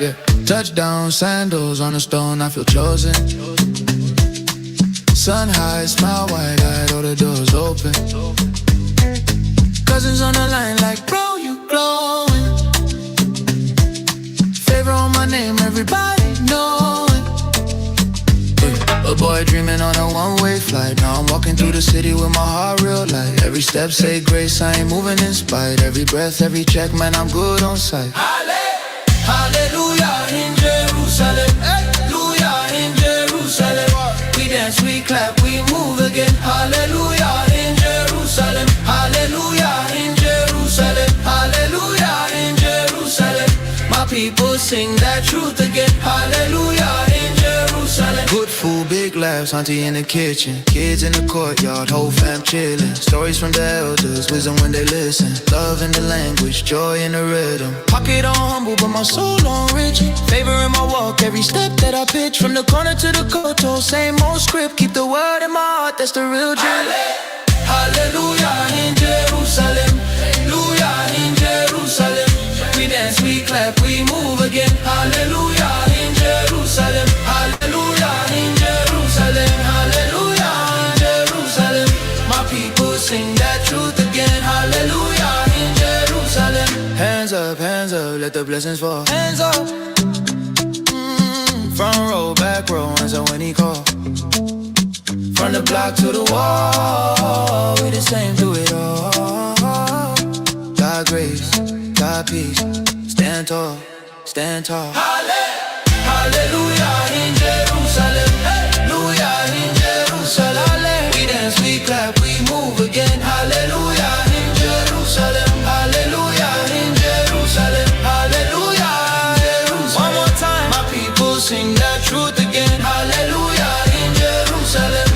Yeah. Touchdown, sandals on a stone, I feel chosen. Sun high, smile wide-eyed, all the doors open. Cousins on the line like, bro, you glowing. Favor on my name, everybody know it. A boy dreaming on a one-way flight. Now I'm walking through the city with my heart real light. Every step say grace, I ain't moving in spite. Every breath, every check, man, I'm good on sight. Hallelujah in Jerusalem. Hallelujah in Jerusalem. We dance, we clap, we move again. Hallelujah in Jerusalem. Hallelujah in Jerusalem. Hallelujah in Jerusalem. My people sing that truth again. Hallelujah in Jerusalem. Good food, big laughs, auntie in the kitchen. Kids in the courtyard, whole fam chillin'. Stories from the elders, wisdom when they listen. Love in the language, joy in the rhythm. Pocket on humble, but my soul on rich. Favor in my walk, every step that I pitch. From the corner to the koto, same old script. Keep the word in my heart, that's the real dream. Hallelujah in Jerusalem. Hallelujah in Jerusalem. We dance, we clap, we move again. Hallelujah in Jerusalem. Hallelujah in Jerusalem. Hallelujah in Jerusalem. My people sing that truth again. Hallelujah in Jerusalem. Hands up, let the blessings fall. Hands up. Front row, back row, answer when he call. From the block to the wall, we the same through it all. God grace, God peace, stand tall, stand tall. Hallelujah in Jerusalem. Hallelujah in Jerusalem. We dance, we clap, we move again. Hallelujah in Jerusalem. Hallelujah in Jerusalem. Hallelujah in Jerusalem. One more time, my people sing that truth again. Hallelujah in Jerusalem.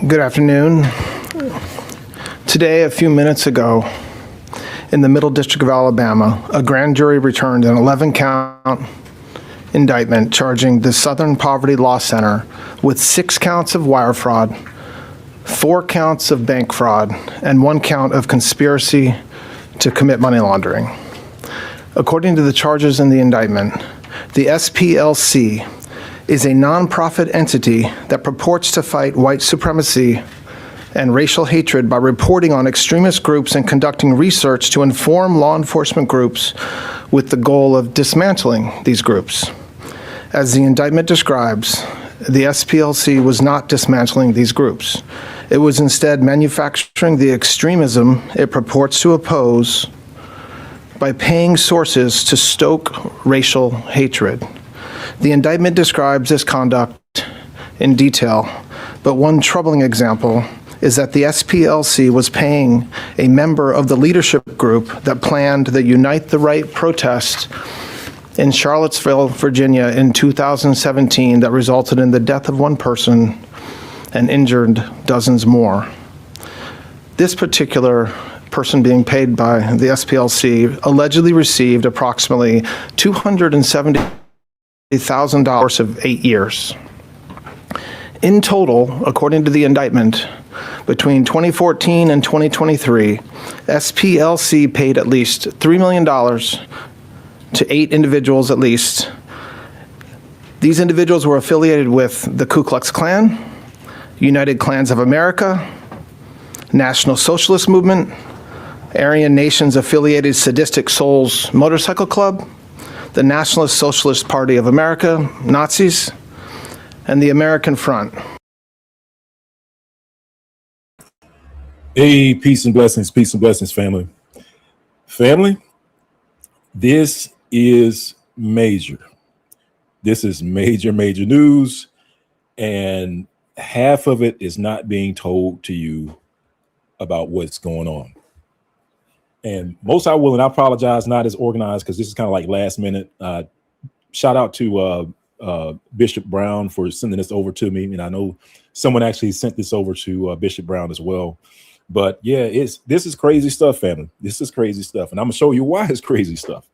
Good afternoon. Today, a few minutes ago, in the Middle District of Alabama, a grand jury returned an 11-count indictment charging the Southern Poverty Law Center with 6 counts of wire fraud, 4 counts of bank fraud, and 1 count of conspiracy to commit money laundering. According to the charges in the indictment, the SPLC is a nonprofit entity that purports to fight white supremacy and racial hatred by reporting on extremist groups and conducting research to inform law enforcement groups with the goal of dismantling these groups. As the indictment describes, the SPLC was not dismantling these groups. It was instead manufacturing the extremism it purports to oppose by paying sources to stoke racial hatred. The indictment describes this conduct in detail, but one troubling example is that the SPLC was paying a member of the leadership group that planned the Unite the Right protest in Charlottesville, Virginia in 2017 that resulted in the death of 1 person and injured dozens more. This particular person being paid by the SPLC allegedly received approximately $270,000 of 8 years. In total, according to the indictment, between 2014 and 2023, SPLC paid at least $3 million to 8 individuals at least. These individuals were affiliated with the Ku Klux Klan, United Klans of America, National Socialist Movement, Aryan Nations affiliated Sadistic Souls Motorcycle Club, the Nationalist Socialist Party of America, Nazis, and the American Front. Hey, peace and blessings, family. Family, this is major. This is major news, and half of it is not being told to you about what's going on. And most I will, and I apologize, not as organized because this is kind of like last minute. Shout out to Bishop Brown for sending this over to me. And I know someone actually sent this over to Bishop Brown as well. But yeah, this is crazy stuff, family. This is crazy stuff, and I'm gonna show you why it's crazy stuff.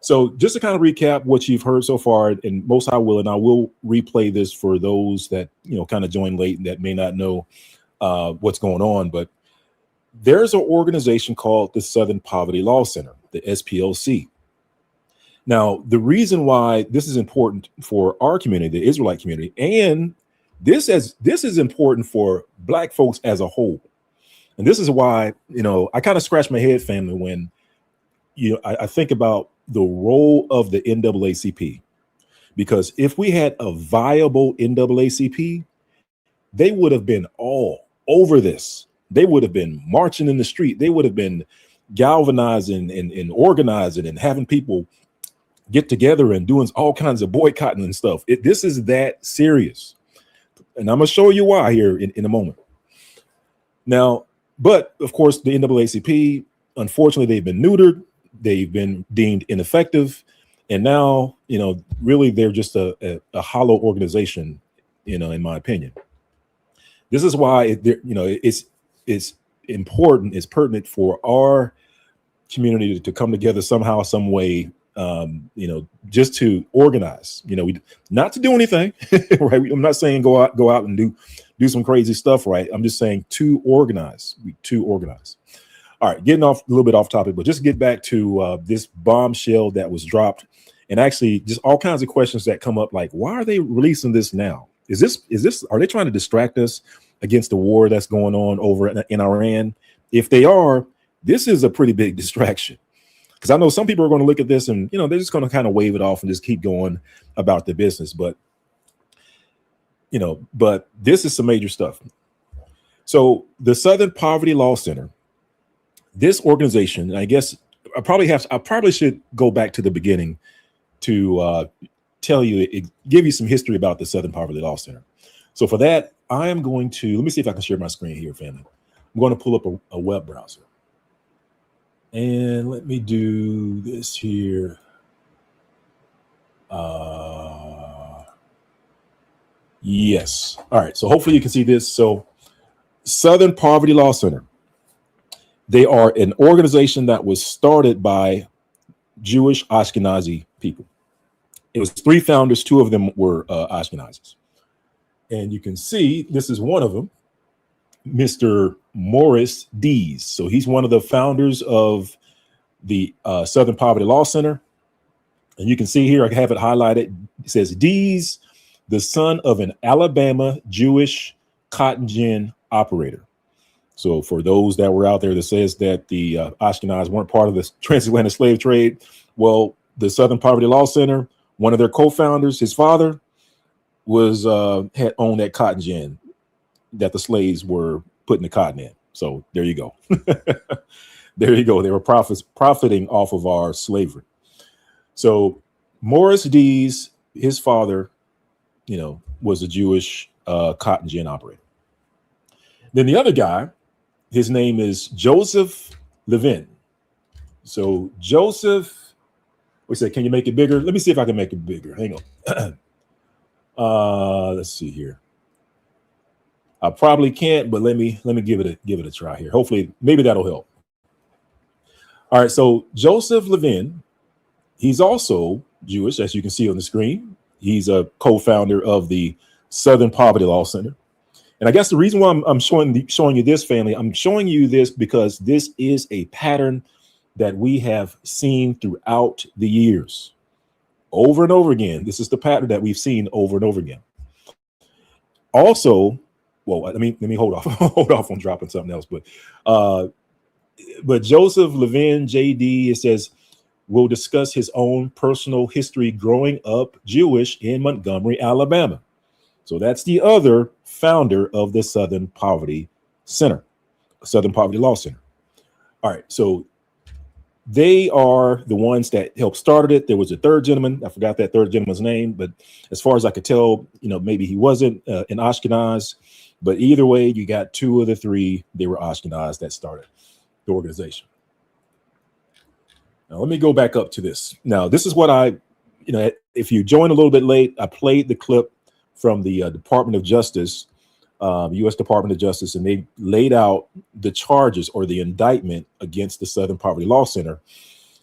So just to kind of recap what you've heard so far, and most I will, and I will replay this for those that kind of joined late and that may not know what's going on. But there's an organization called the Southern Poverty Law Center, the SPLC. Now, the reason why this is important for our community, the Israelite community, and this is important for Black folks as a whole. And this is why, I kind of scratch my head, family, when I think about the role of the NAACP, because if we had a viable NAACP, they would have been all over this. They would have been marching in the street. They would have been galvanizing and organizing and having people get together and doing all kinds of boycotting and stuff. This is that serious. And I'm going to show you why here in a moment. Now, but of course, the NAACP, unfortunately, they've been neutered. They've been deemed ineffective. And now, really, they're just a hollow organization, in my opinion. This is why, it's important, it's pertinent for our community to come together somehow, some way, just to organize, not to do anything, right? I'm not saying go out and do some crazy stuff, right? I'm just saying to organize. All right, getting off a little bit off topic, but just get back to this bombshell that was dropped, and actually just all kinds of questions that come up, like, why are they releasing this now? Are they trying to distract us against the war that's going on over in Iran? If they are, this is a pretty big distraction, because I know some people are going to look at this and they're just going to kind of wave it off and just keep going about the business. But but this is some major stuff. So the Southern Poverty Law Center, this organization, I guess I probably should go back to the beginning to give you some history about the Southern Poverty Law Center. So for that, I am going to, let me see if I can share my screen here, family. I'm going to pull up a web browser. And let me do this here. Yes. All right. So hopefully you can see this. So Southern Poverty Law Center. They are an organization that was started by Jewish Ashkenazi people. It was 3 founders. 2 of them were Ashkenazis. And you can see this is one of them, Mr. Morris Dees. So he's one of the founders of the Southern Poverty Law Center. And you can see here, I have it highlighted. It says Dees, the son of an Alabama Jewish cotton gin operator. So for those that were out there that says that the Ashkenaz weren't part of the transatlantic slave trade, well, the Southern Poverty Law Center, one of their co-founders, his father, had owned that cotton gin that the slaves were putting the cotton in. So there you go. There you go. They were profiting off of our slavery. So Morris Dees, his father, was a Jewish cotton gin operator. Then the other guy, his name is Joseph Levin. So Joseph, we said, can you make it bigger? Let me see if I can make it bigger. Hang on. Let's see here. I probably can't, but let me give it a try here. Hopefully, maybe that'll help. All right. So Joseph Levin, he's also Jewish, as you can see on the screen. He's a co-founder of the Southern Poverty Law Center. And I guess the reason why I'm showing you this, family, I'm showing you this because this is a pattern that we have seen throughout the years, over and over again. This is the pattern that we've seen over and over again. Also, well, let me hold off on dropping something else. But Joseph Levin, JD, it says, will discuss his own personal history growing up Jewish in Montgomery, Alabama. So that's the other founder of the Southern Poverty Center, Southern Poverty Law Center. All right, so they are the ones that helped started it. There was a third gentleman. I forgot that third gentleman's name, but as far as I could tell, maybe he wasn't an Ashkenaz. But either way, you got 2 of the 3. They were Ashkenaz that started the organization. Now, let me go back up to this. Now, this is what if you joined a little bit late, I played the clip from the Department of Justice U.S. Department of Justice, and they laid out the charges or the indictment against the Southern Poverty Law Center.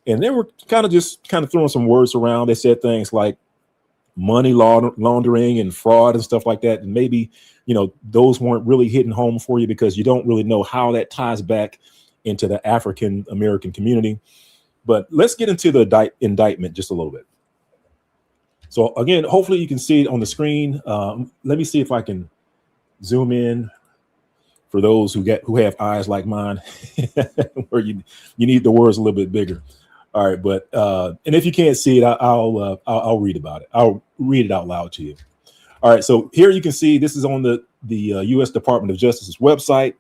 And they were kind of throwing some words around. They said things like money laundering and fraud and stuff like that. And maybe, those weren't really hitting home for you because you don't really know how that ties back into the African American community. But let's get into the indictment just a little bit. So again, hopefully you can see it on the screen. Let me see if I can zoom in for those who have eyes like mine, where you need the words a little bit bigger. All right, but and if you can't see it, I'll read about it. I'll read it out loud to you. All right, so here you can see this is on the U.S. Department of Justice's website,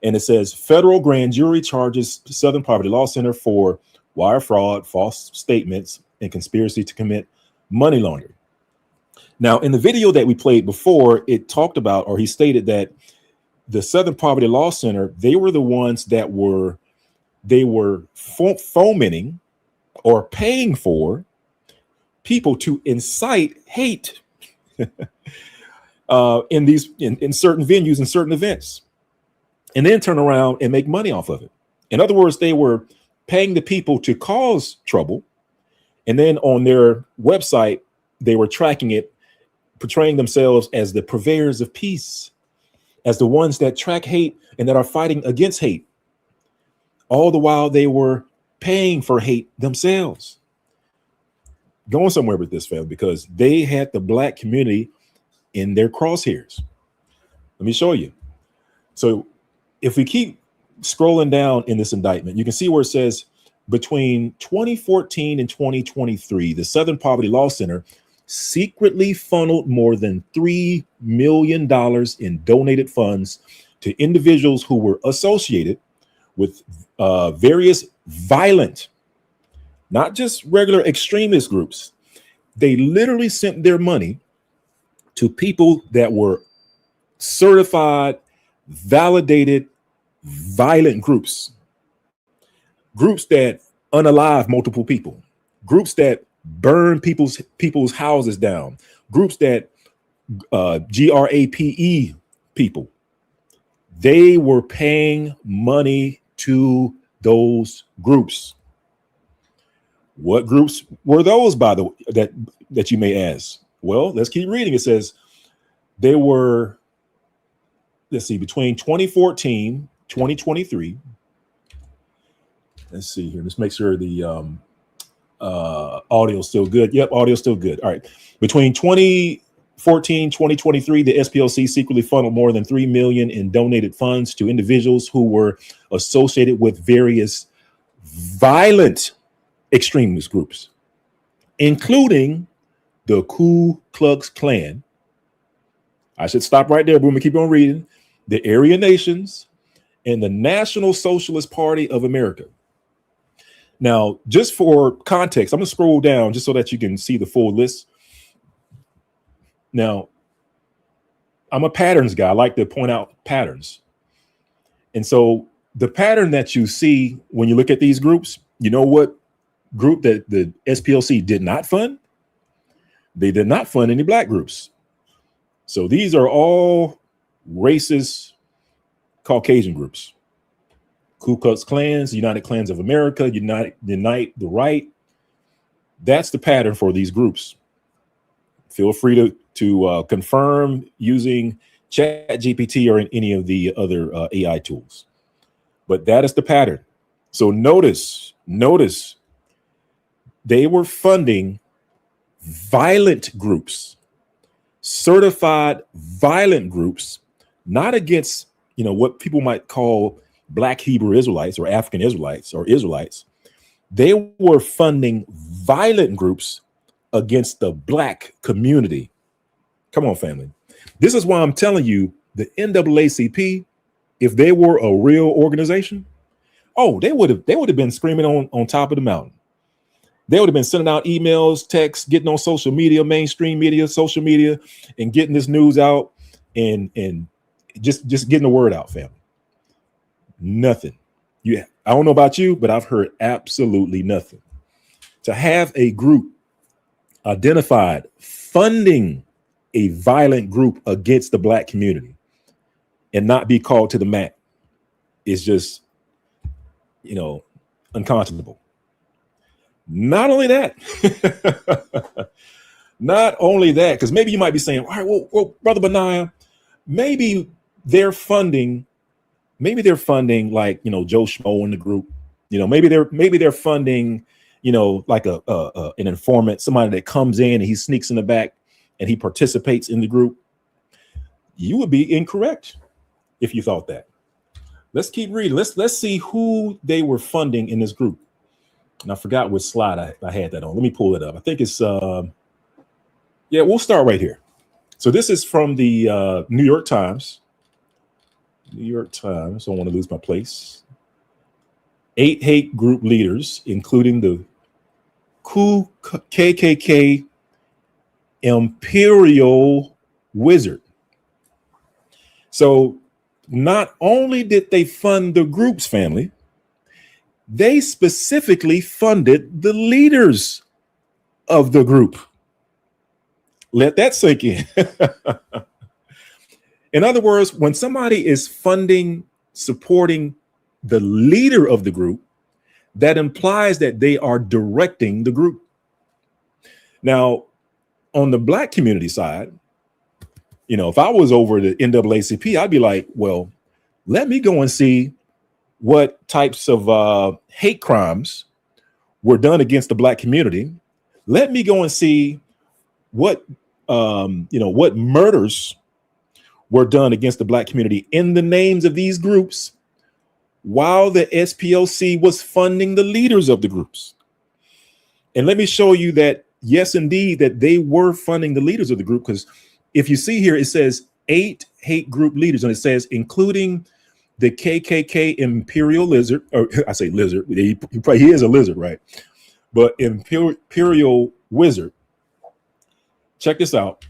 and it says federal grand jury charges Southern Poverty Law Center for wire fraud, false statements, and conspiracy to commit money laundering. Now, in the video that we played before, it talked about, or he stated that the Southern Poverty Law Center, they were the ones that were fomenting or paying for people to incite hate in certain venues and certain events, and then turn around and make money off of it. In other words, they were paying the people to cause trouble, and then on their website, they were tracking it, portraying themselves as the purveyors of peace, as the ones that track hate and that are fighting against hate. All the while they were paying for hate themselves. Going somewhere with this, family, because they had the Black community in their crosshairs. Let me show you. So if we keep scrolling down in this indictment, you can see where it says between 2014 and 2023, the Southern Poverty Law Center secretly funneled more than $3 million in donated funds to individuals who were associated with various violent, not just regular extremist groups. They literally sent their money to people that were certified, validated, violent groups that unalive multiple people, groups that burn people's houses down, groups that GRAPE people. They were paying money to those groups. What groups were those, by the way, that you may ask? Well, let's keep reading. It says they were, let's see, between 2014, 2023. Let's see here. Let's make sure the audio is still good. Yep, audio is still good. All right. Between 2014, 2023, the SPLC secretly funneled more than $3 million in donated funds to individuals who were associated with various violent extremist groups, including the Ku Klux Klan. I should stop right there, but we keep on reading. The Aryan Nations and the National Socialist Party of America. Now, just for context, I'm going to scroll down just so that you can see the full list. Now, I'm a patterns guy. I like to point out patterns. And so the pattern that you see when you look at these groups, you know what group that the SPLC did not fund? They did not fund any Black groups. So these are all racist Caucasian groups. Ku Klux Klans, United Klans of America, Unite the Right. That's the pattern for these groups. Feel free to confirm using ChatGPT or in any of the other AI tools. But that is the pattern. So notice, they were funding violent groups, certified violent groups, not against, what people might call Black Hebrew Israelites or African Israelites or Israelites. They were funding violent groups against the Black community. Come on, family. This is why I'm telling you the NAACP, if they were a real organization, they would have been screaming on top of the mountain. They would have been sending out emails, texts, getting on social media, mainstream media, social media, and getting this news out and just getting the word out, family. Nothing. I don't know about you, but I've heard absolutely nothing. To have a group identified funding a violent group against the Black community, and not be called to the mat is just, unconscionable. Not only that, because maybe you might be saying, all right, well, Brother Benaiah, maybe they're funding like, Joe Schmo in the group. Maybe they're funding, like an informant, somebody that comes in and he sneaks in the back and he participates in the group. You would be incorrect if you thought that. Let's keep reading. Let's see who they were funding in this group. And I forgot which slide I had that on. Let me pull it up. I think it's we'll start right here. So this is from the New York Times. New York Times. I don't want to lose my place. 8 hate group leaders, including the KKK Imperial Wizard. So not only did they fund the group's family, they specifically funded the leaders of the group. Let that sink in. In other words, when somebody is supporting the leader of the group, that implies that they are directing the group. Now, on the Black community side, if I was over the NAACP, I'd be like, well, let me go and see what types of hate crimes were done against the Black community. Let me go and see what murders were done against the Black community in the names of these groups, while the SPLC was funding the leaders of the groups. And let me show you that, yes, indeed, that they were funding the leaders of the group, because if you see here, it says 8 hate group leaders, and it says including the KKK Imperial Lizard, or I say lizard, he is a lizard, right? But Imperial Wizard. Check this out.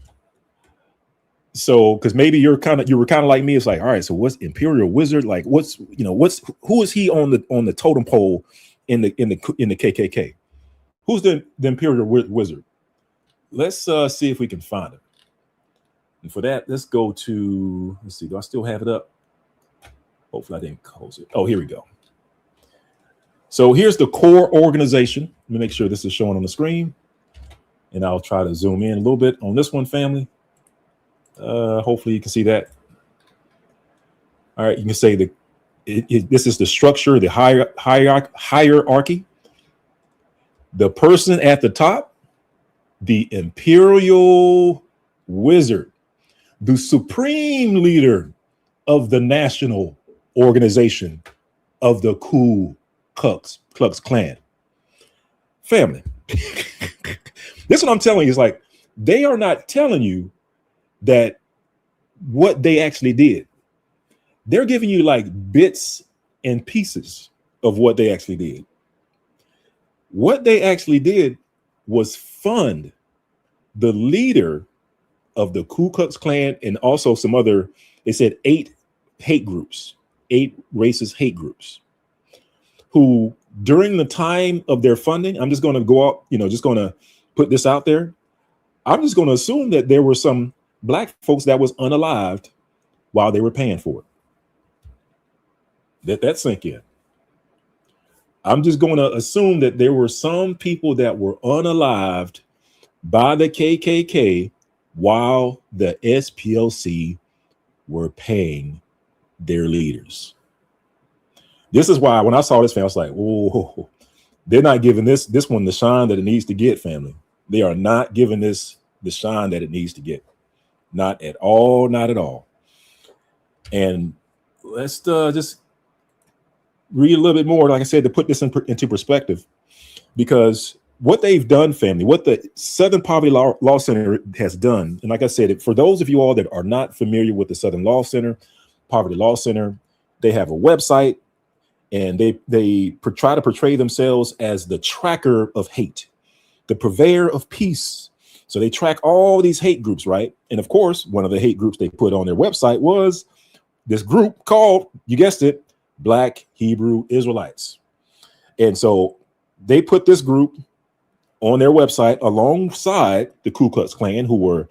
So, because maybe you were kind of like me. It's like, all right, so what's Imperial Wizard? Like, who is he on the totem pole in the KKK? Who's the Imperial Wizard? Let's see if we can find him. And for that, let's go to, let's see, do I still have it up? Hopefully I didn't close it. Oh, here we go. So here's the core organization. Let me make sure this is showing on the screen. And I'll try to zoom in a little bit on this one, family. Hopefully you can see that. All right, you can say this is the structure, the hierarchy. The person at the top, the Imperial Wizard, the supreme leader of the national organization of the Ku Klux Klan. Family. This is what I'm telling you, is like, they are not telling you that what they actually did. They're giving you like bits and pieces of what they actually did. What they actually did was fund the leader of the Ku Klux Klan and also some other, they said 8 hate groups, 8 racist hate groups, who during the time of their funding, I'm just going to go out, just going to put this out there. I'm just going to assume that there were some Black folks that was unalived while they were paying for it. Let that sink in. I'm just going to assume that there were some people that were unalived by the KKK while the SPLC were paying their leaders. This is why when I saw this, family, I was like, oh, they're not giving this one the shine that it needs to get, family. They are not giving this the shine that it needs to get. Not at all, not at all. And let's just read a little bit more, like I said, to put this into perspective, because what they've done, family, what the Southern Poverty Law Center has done, and like I said, for those of you all that are not familiar with the Southern Poverty Law Center, they have a website, and they try to portray themselves as the tracker of hate, the purveyor of peace. So they track all these hate groups, right? And of course, one of the hate groups they put on their website was this group called, you guessed it, Black Hebrew Israelites. And so they put this group on their website alongside the Ku Klux Klan, who were,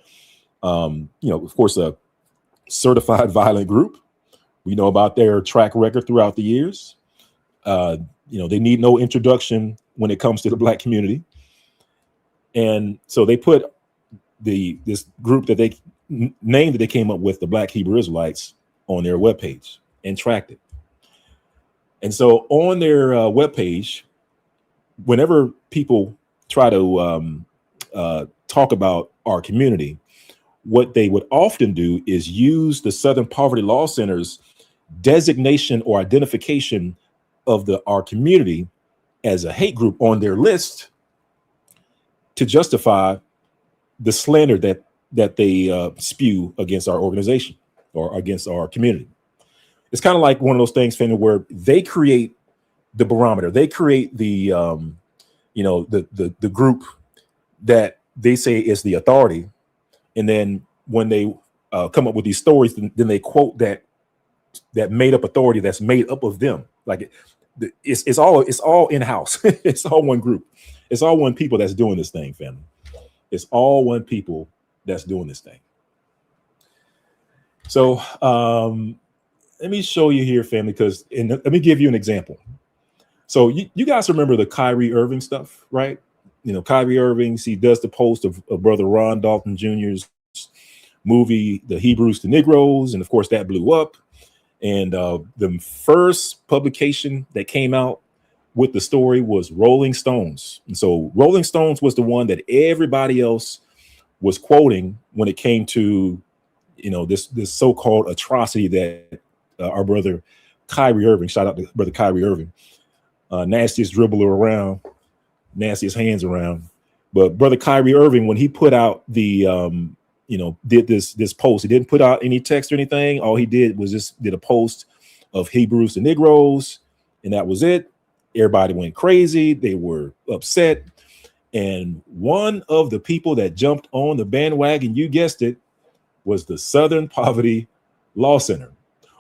of course, a certified violent group. We know about their track record throughout the years. They need no introduction when it comes to the Black community. And so they put this group that they named that they came up with, the Black Hebrew Israelites, on their webpage and tracked it. And so on their webpage, whenever people try to talk about our community, what they would often do is use the Southern Poverty Law Center's designation or identification of our community as a hate group on their list to justify the slander that they spew against our organization or against our community. It's kind of like one of those things, Fender, where they create the barometer. They create the group that they say is the authority. And then when they come up with these stories, then they quote that made up authority that's made up of them. Like it's all in-house. It's all one group. It's all one people that's doing this thing, family. It's all one people that's doing this thing. So let me show you here, family, let me give you an example. So you guys remember the Kyrie Irving stuff, right? Kyrie Irving, he does the post of brother Ron Dalton Jr.'s movie, The Hebrews to Negroes. And of course that blew up. And the first publication that came out with the story was Rolling Stones. And so Rolling Stones was the one that everybody else was quoting when it came to, this so-called atrocity that our brother Kyrie Irving, shout out to brother Kyrie Irving, nastiest dribbler around, nastiest hands around. But brother Kyrie Irving, when he put out the, did this post, he didn't put out any text or anything. All he did was just did a post of Hebrews to Negroes, and that was it. Everybody went crazy. They were upset. And one of the people that jumped on the bandwagon, you guessed it, was the Southern Poverty Law Center.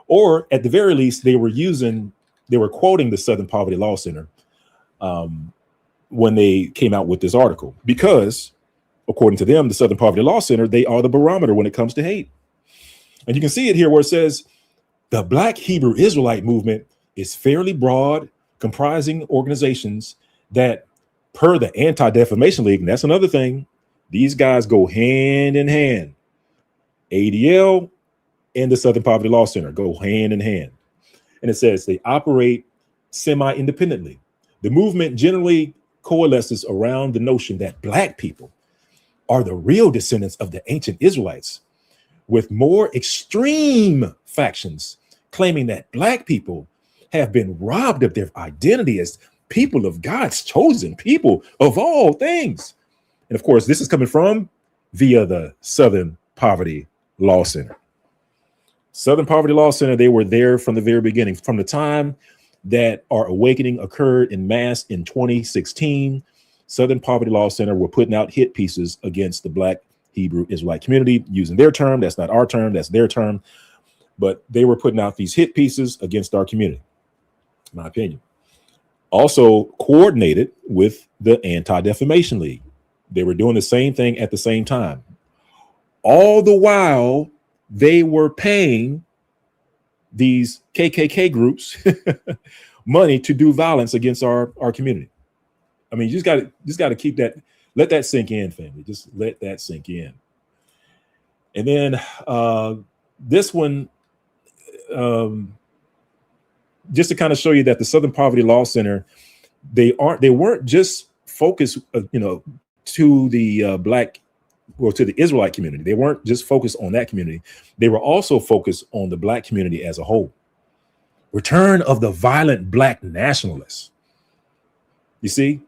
Or at the very least, they were quoting the Southern Poverty Law Center when they came out with this article, because according to them, the Southern Poverty Law Center, they are the barometer when it comes to hate. And you can see it here where it says the Black Hebrew Israelite movement is fairly broad, comprising organizations that, per the Anti-Defamation League, and that's another thing, these guys go hand in hand. ADL and the Southern Poverty Law Center go hand in hand. And it says they operate semi-independently. The movement generally coalesces around the notion that Black people are the real descendants of the ancient Israelites, with more extreme factions claiming that Black people have been robbed of their identity as people of God's chosen people of all things. And of course, this is coming from via the Southern Poverty Law Center. Southern Poverty Law Center, they were there from the very beginning, from the time that our awakening occurred in mass in 2016. Southern Poverty Law Center were putting out hit pieces against the Black Hebrew Israelite community, using their term. That's not our term, that's their term. But they were putting out these hit pieces against our community, in my opinion. Also coordinated with the Anti-Defamation League. They were doing the same thing at the same time. All the while, they were paying these KKK groups money to do violence against our community. I mean, you just got to keep that, let that sink in, family. Just let that sink in. And then this one, just to kind of show you that the Southern Poverty Law Center, they weren't just focused, to the Black or to the Israelite community. They weren't just focused on that community. They were also focused on the Black community as a whole. Return of the violent Black nationalists. You see,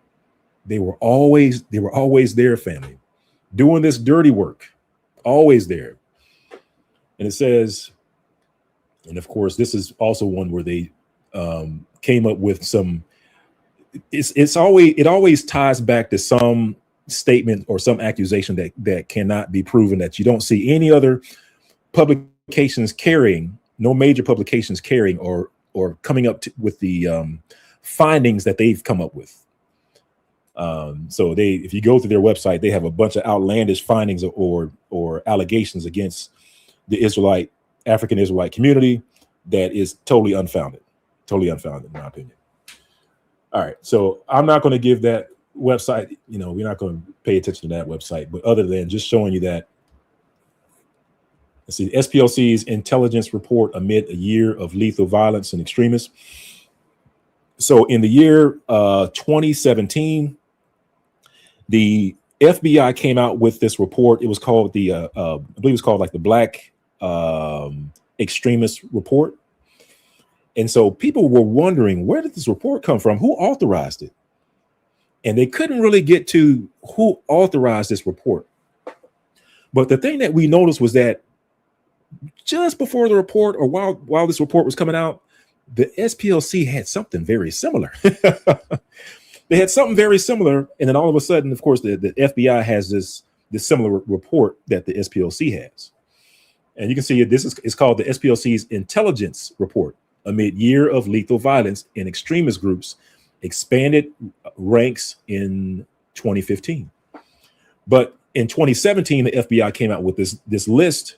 they were always there, family, doing this dirty work, always there. And it says, and of course, this is also one where they came up with some. It always ties back to some statement or some accusation that cannot be proven, that you don't see any other publications carrying, no major publications carrying or coming up with the findings that they've come up with. So if you go to their website, they have a bunch of outlandish findings or allegations against the African Israelite community. that is totally unfounded in my opinion. All right, so I'm not going to give that website, we're not going to pay attention to that website, but other than just showing you that, let's see, SPLC's intelligence report amid a year of lethal violence and extremists. So in the year 2017, the FBI came out with this report. It was called the, I believe it was called like the Black Extremist Report. And so people were wondering, where did this report come from? Who authorized it? And they couldn't really get to who authorized this report. But the thing that we noticed was that just before the report, or while this report was coming out, the SPLC had something very similar. They had something very similar, and then all of a sudden, of course, the FBI has this similar report that the SPLC has. And you can see it's called the SPLC's intelligence report amid year of lethal violence in extremist groups, expanded ranks in 2015. But in 2017, the FBI came out with this list,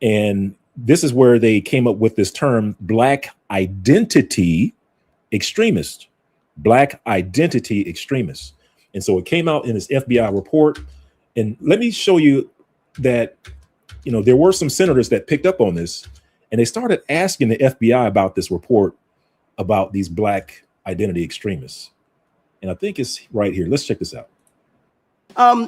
and this is where they came up with this term, Black identity extremist. Black identity extremists. And so it came out in this FBI report. And let me show you that, there were some senators that picked up on this, and they started asking the FBI about this report about these Black identity extremists. And I think it's right here. Let's check this out.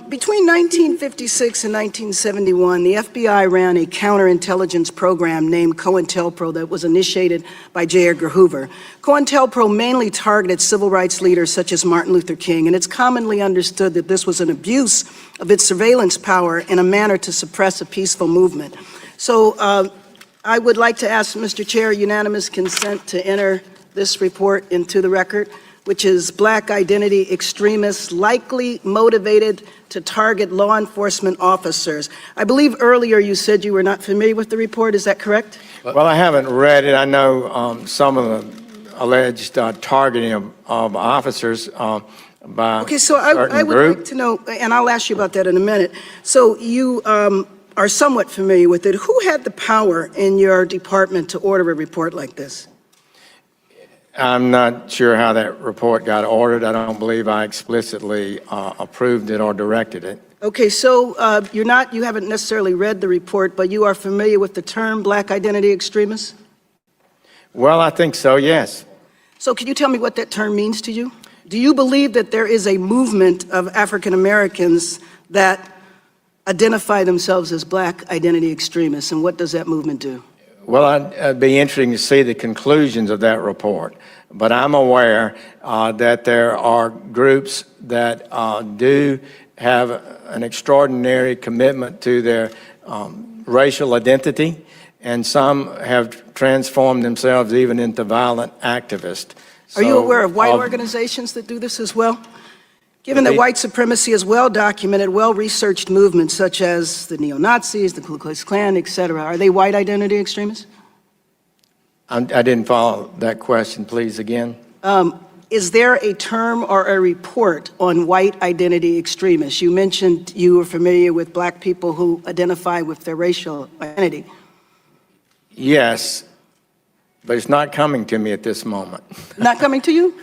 Between 1956 and 1971, the FBI ran a counterintelligence program named COINTELPRO that was initiated by J. Edgar Hoover. COINTELPRO mainly targeted civil rights leaders such as Martin Luther King, and it's commonly understood that this was an abuse of its surveillance power in a manner to suppress a peaceful movement. So I would like to ask, Mr. Chair, unanimous consent to enter this report into the record, which is Black identity extremists likely motivated to target law enforcement officers. I believe earlier you said you were not familiar with the report. Is that correct? Well, I haven't read it. I know some of the alleged targeting of officers by okay, so I would like to know, and I'll ask you about that in a minute. So you are somewhat familiar with it. Who had the power in your department to order a report like this? I'm not sure how that report got ordered. I don't believe I explicitly approved it or directed it. Okay, so you haven't necessarily read the report, but you are familiar with the term Black identity extremists? Well, I think so, yes. So can you tell me what that term means to you? Do you believe that there is a movement of African Americans that identify themselves as Black identity extremists, and what does that movement do? Well, it'd be interesting to see the conclusions of that report, but I'm aware that there are groups that do have an extraordinary commitment to their racial identity, and some have transformed themselves even into violent activists. Are you aware of white organizations that do this as well? Given that white supremacy is well-documented, well-researched movements such as the neo-Nazis, the Ku Klux Klan, et cetera, are they white identity extremists? I didn't follow that question, please, again. Is there a term or a report on white identity extremists? You mentioned you were familiar with Black people who identify with their racial identity. Yes, but it's not coming to me at this moment. Not coming to you?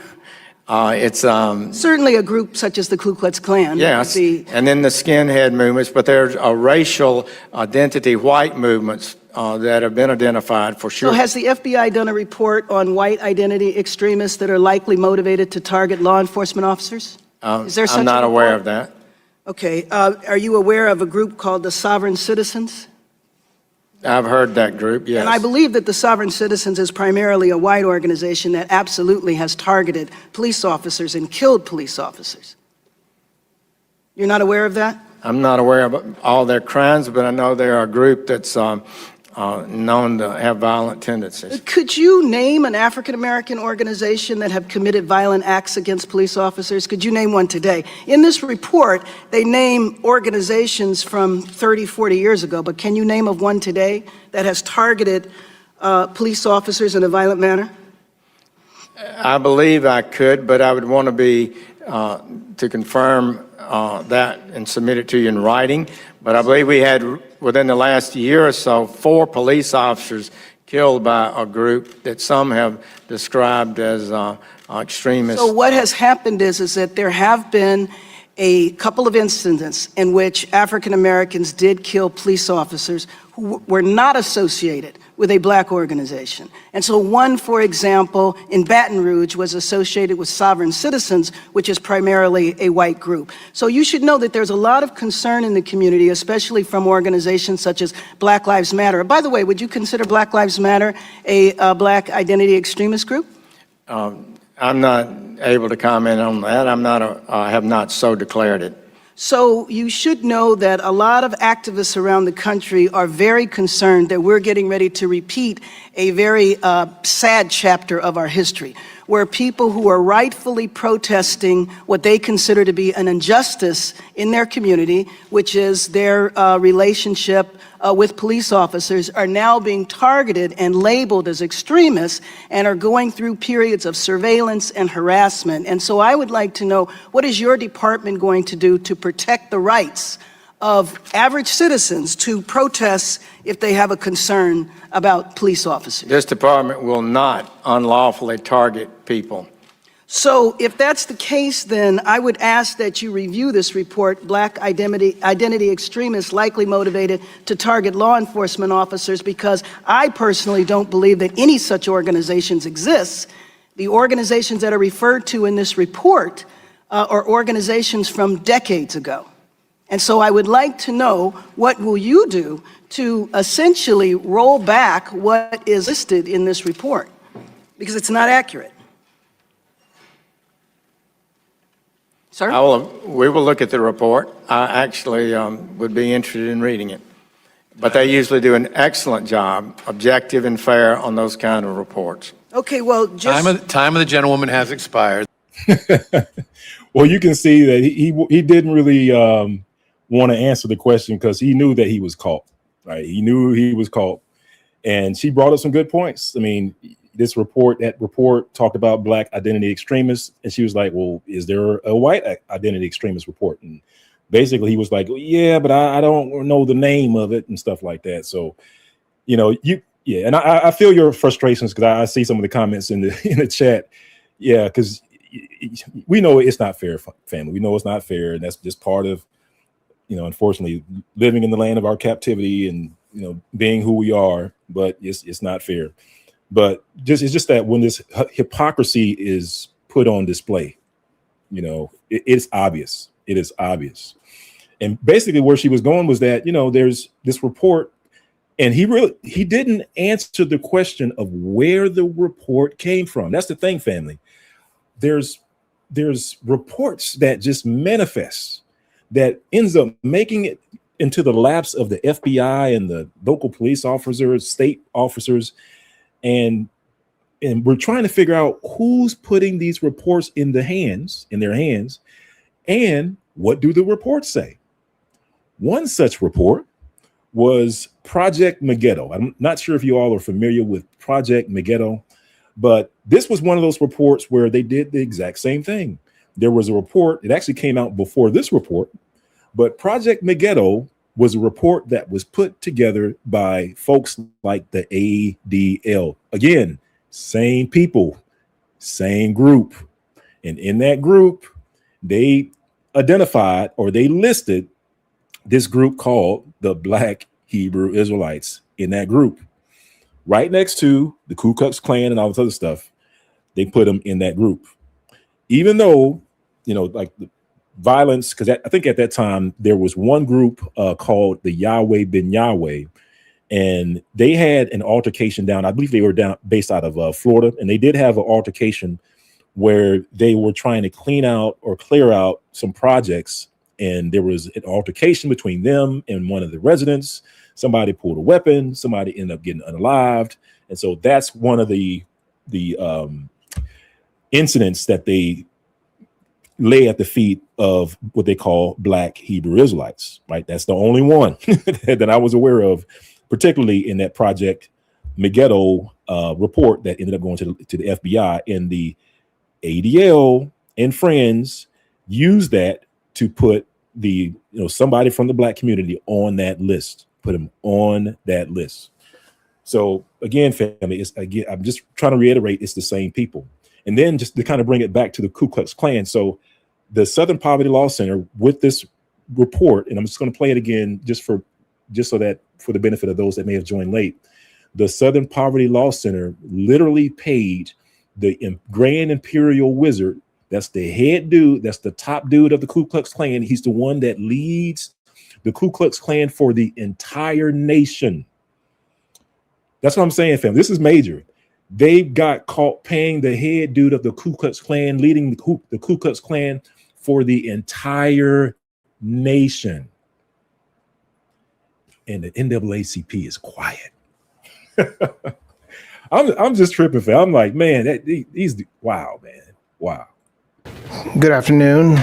It's certainly a group such as the Ku Klux Klan. Yes, and then the skinhead movements, but there's a racial identity white movements that have been identified for sure. So has the FBI done a report on white identity extremists that are likely motivated to target law enforcement officers? Is there such I'm not a aware of that. Okay, are you aware of a group called the Sovereign Citizens? I've heard that group, yes. And I believe that the Sovereign Citizens is primarily a white organization that absolutely has targeted police officers and killed police officers. You're not aware of that? I'm not aware of all their crimes, but I know they're a group that's known to have violent tendencies. Could you name an African-American organization that have committed violent acts against police officers? Could you name one today? In this report, they name organizations from 30, 40 years ago, but can you name of one today that has targeted police officers in a violent manner? I believe I could, but I would want to be, to confirm that and submit it to you in writing. But I believe we had, within the last year or so, 4 police officers killed by a group that some have described as extremists. So what has happened is that there have been a couple of incidents in which African Americans did kill police officers who were not associated with a black organization. And so one, for example, in Baton Rouge was associated with Sovereign Citizens, which is primarily a white group. So you should know that there's a lot of concern in the community, especially from organizations such as Black Lives Matter. By the way, would you consider Black Lives Matter a black identity extremist group? I'm not able to comment on that. I have not so declared it. So you should know that a lot of activists around the country are very concerned that we're getting ready to repeat a very sad chapter of our history, where people who are rightfully protesting what they consider to be an injustice in their community, which is their relationship with police officers, are now being targeted and labeled as extremists and are going through periods of surveillance and harassment. And so I would like to know, what is your department going to do to protect the rights of average citizens to protest if they have a concern about police officers? This department will not unlawfully target people. So if that's the case, then I would ask that you review this report, Black Identity Extremists Likely Motivated to Target Law Enforcement Officers, because I personally don't believe that any such organizations exist. The organizations that are referred to in this report are organizations from decades ago. And so I would like to know, what will you do to essentially roll back what is listed in this report? Because it's not accurate. Sir? We will look at the report. I actually would be interested in reading it. But they usually do an excellent job, objective and fair, on those kind of reports. Okay, well, just... Time of the gentlewoman has expired. Well, you can see that he didn't really want to answer the question because he knew that he was caught, right? He knew he was caught. And she brought up some good points. I mean, that report talked about black identity extremists. And she was like, well, is there a white identity extremist report? And basically he was like, well, yeah, but I don't know the name of it and stuff like that. So, you know, and I feel your frustrations because I see some of the comments in the chat. Yeah, because we know it's not fair, family. We know it's not fair. And that's just part of, you know, unfortunately, living in the land of our captivity and, you know, being who we are. But it's not fair. But it's just that when this hypocrisy is put on display, you know, it's obvious. It is obvious. And basically where she was going was that, you know, there's this report, and he didn't answer the question of where the report came from. That's the thing, family. There's reports that just manifest that ends up making it into the laps of the FBI and the local police officers, state officers. And we're trying to figure out who's putting these reports in their hands, and what do the reports say? One such report was Project Megiddo. I'm not sure if you all are familiar with Project Megiddo, but this was one of those reports where they did the exact same thing. There was a report, it actually came out before this report, but Project Megiddo was a report that was put together by folks like the ADL. Again, same people, same group. And in that group, they identified, or they listed, this group called the Black Hebrew Israelites in that group. Right next to the Ku Klux Klan and all this other stuff, they put them in that group. Even though, you know, like the violence, because I think at that time there was one group called the Yahweh Ben Yahweh, and they had an altercation down. I believe they were down based out of Florida, and they did have an altercation where they were trying to clear out some projects, and there was an altercation between them and one of the residents. Somebody pulled a weapon. Somebody ended up getting unalived, and so that's one of the incidents that they lay at the feet of what they call Black Hebrew Israelites, right? That's the only one that I was aware of, particularly in that Project Megiddo report that ended up going to the FBI. And the ADL and friends used that to put somebody from the Black community on that list, put him on that list. So again, family, I'm just trying to reiterate, it's the same people. And then just to kind of bring it back to the Ku Klux Klan. So the Southern Poverty Law Center with this report, and I'm just going to play it again just so that for the benefit of those that may have joined late. The Southern Poverty Law Center literally paid the Grand Imperial Wizard, that's the head dude, that's the top dude of the Ku Klux Klan. He's the one that leads the Ku Klux Klan for the entire nation. That's what I'm saying, fam. This is major. They got caught paying the head dude of the Ku Klux Klan, leading the Ku Klux Klan for the entire nation. And the NAACP is quiet. I'm just tripping, fam. I'm like, man, wow, man. Wow. Good afternoon.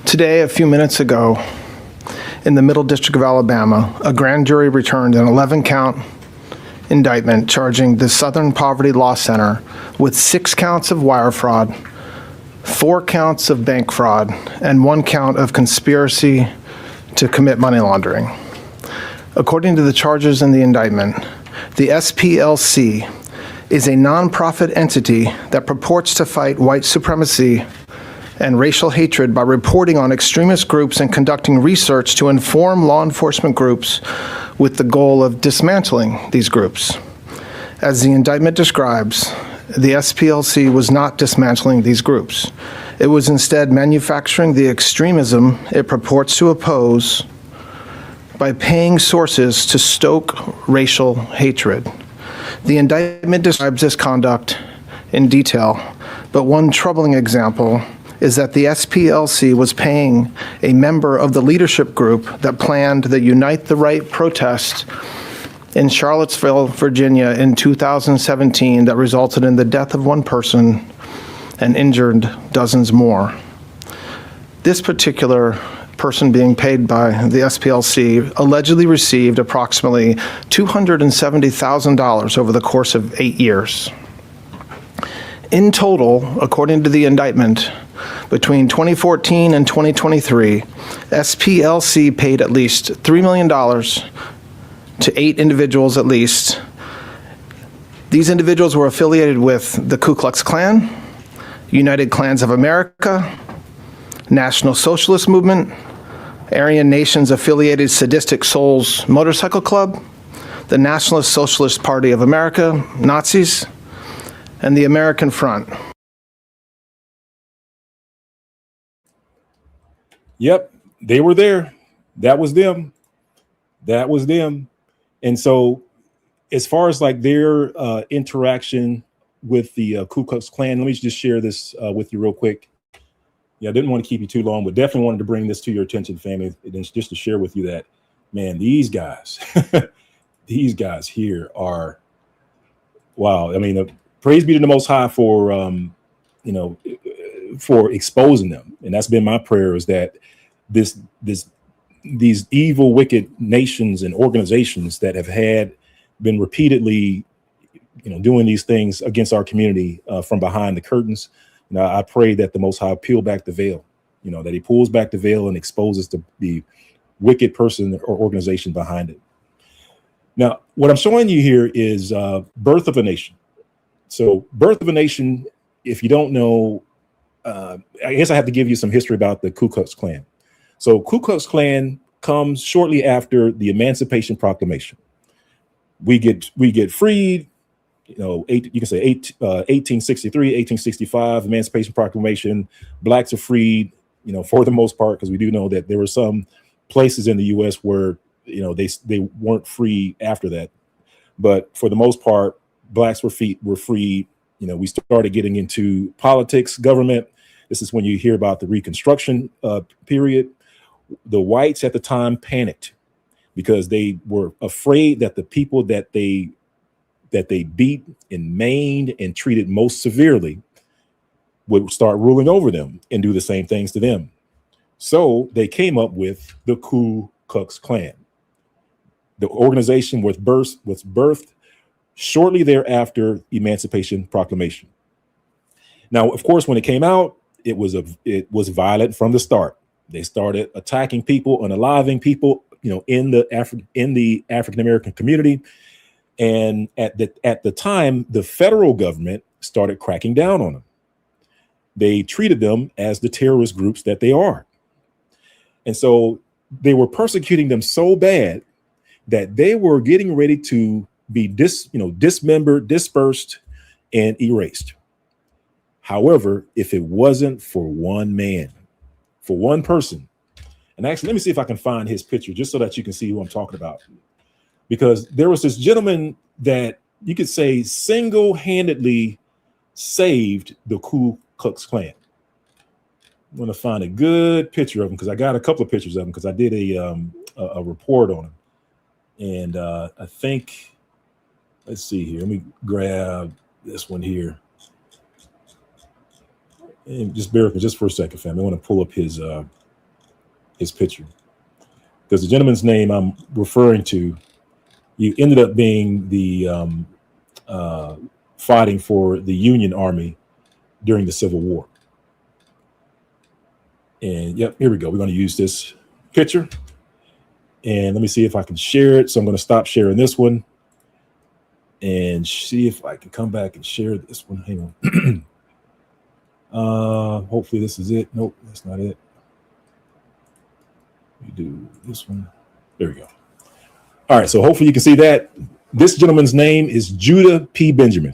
Today, a few minutes ago, in the Middle District of Alabama, a grand jury returned an 11-count indictment charging the Southern Poverty Law Center with 6 counts of wire fraud, 4 counts of bank fraud, and 1 count of conspiracy to commit money laundering. According to the charges in the indictment, the SPLC is a nonprofit entity that purports to fight white supremacy and racial hatred by reporting on extremist groups and conducting research to inform law enforcement groups with the goal of dismantling these groups. As the indictment describes, the SPLC was not dismantling these groups. It was instead manufacturing the extremism it purports to oppose by paying sources to stoke racial hatred. The indictment describes this conduct in detail, but one troubling example is that the SPLC was paying a member of the leadership group that planned the Unite the Right protest in Charlottesville, Virginia in 2017 that resulted in the death of 1 person and injured dozens more. This particular person being paid by the SPLC allegedly received approximately $270,000 over the course of 8 years. In total, according to the indictment, between 2014 and 2023, SPLC paid at least $3 million to 8 individuals at least. These individuals were affiliated with the Ku Klux Klan, United Klans of America, National Socialist Movement, Aryan Nations Affiliated Sadistic Souls Motorcycle Club, the Nationalist Socialist Party of America, Nazis, and the American Front. Yep, they were there. That was them. That was them. And so as far as like their interaction with the Ku Klux Klan, let me just share this with you real quick. Yeah, I didn't want to keep you too long, but definitely wanted to bring this to your attention, family, just to share with you that, man, these guys, these guys here are, wow. I mean, praise be to the Most High for, for exposing them. And that's been my prayer, is that these evil, wicked nations and organizations that have been repeatedly, doing these things against our community from behind the curtains. Now, I pray that the Most High peel back the veil, that he pulls back the veil and exposes the wicked person or organization behind it. Now, what I'm showing you here is Birth of a Nation. So Birth of a Nation, if you don't know, I guess I have to give you some history about the Ku Klux Klan. So Ku Klux Klan comes shortly after the Emancipation Proclamation. We get freed. You can say 1863, 1865, Emancipation Proclamation. Blacks are freed, for the most part, because we do know that there were some places in the U.S. where, they weren't free after that. But for the most part, blacks were freed. We started getting into politics, government. This is when you hear about the Reconstruction period. The whites at the time panicked because they were afraid that the people that they beat and maimed and treated most severely would start ruling over them and do the same things to them. So they came up with the Ku Klux Klan. The organization was birthed shortly thereafter Emancipation Proclamation. Now, of course, when it came out, it was violent from the start. They started attacking people, unaliving people, in the African American community. And at the time, the federal government started cracking down on them. They treated them as the terrorist groups that they are. And so they were persecuting them so bad that they were getting ready to be dismembered, dispersed, and erased. However, if it wasn't for one man, for one person, and actually, let me see if I can find his picture just so that you can see who I'm talking about. Because there was this gentleman that you could say single-handedly saved the Ku Klux Klan. I'm going to find a good picture of him because I got a couple of pictures of him because I did a report on him. And I think, let's see here. Let me grab this one here. And just bear with me just for a second, family. I want to pull up his picture because the gentleman's name I'm referring to, he ended up being the fighting for the Union Army during the Civil War. And yep, here we go. We're going to use this picture. And let me see if I can share it. So I'm going to stop sharing this one and see if I can come back and share this one. Hang on. Hopefully this is it. Nope, that's not it. We do this one. There we go. All right, so hopefully you can see that. This gentleman's name is Judah P. Benjamin.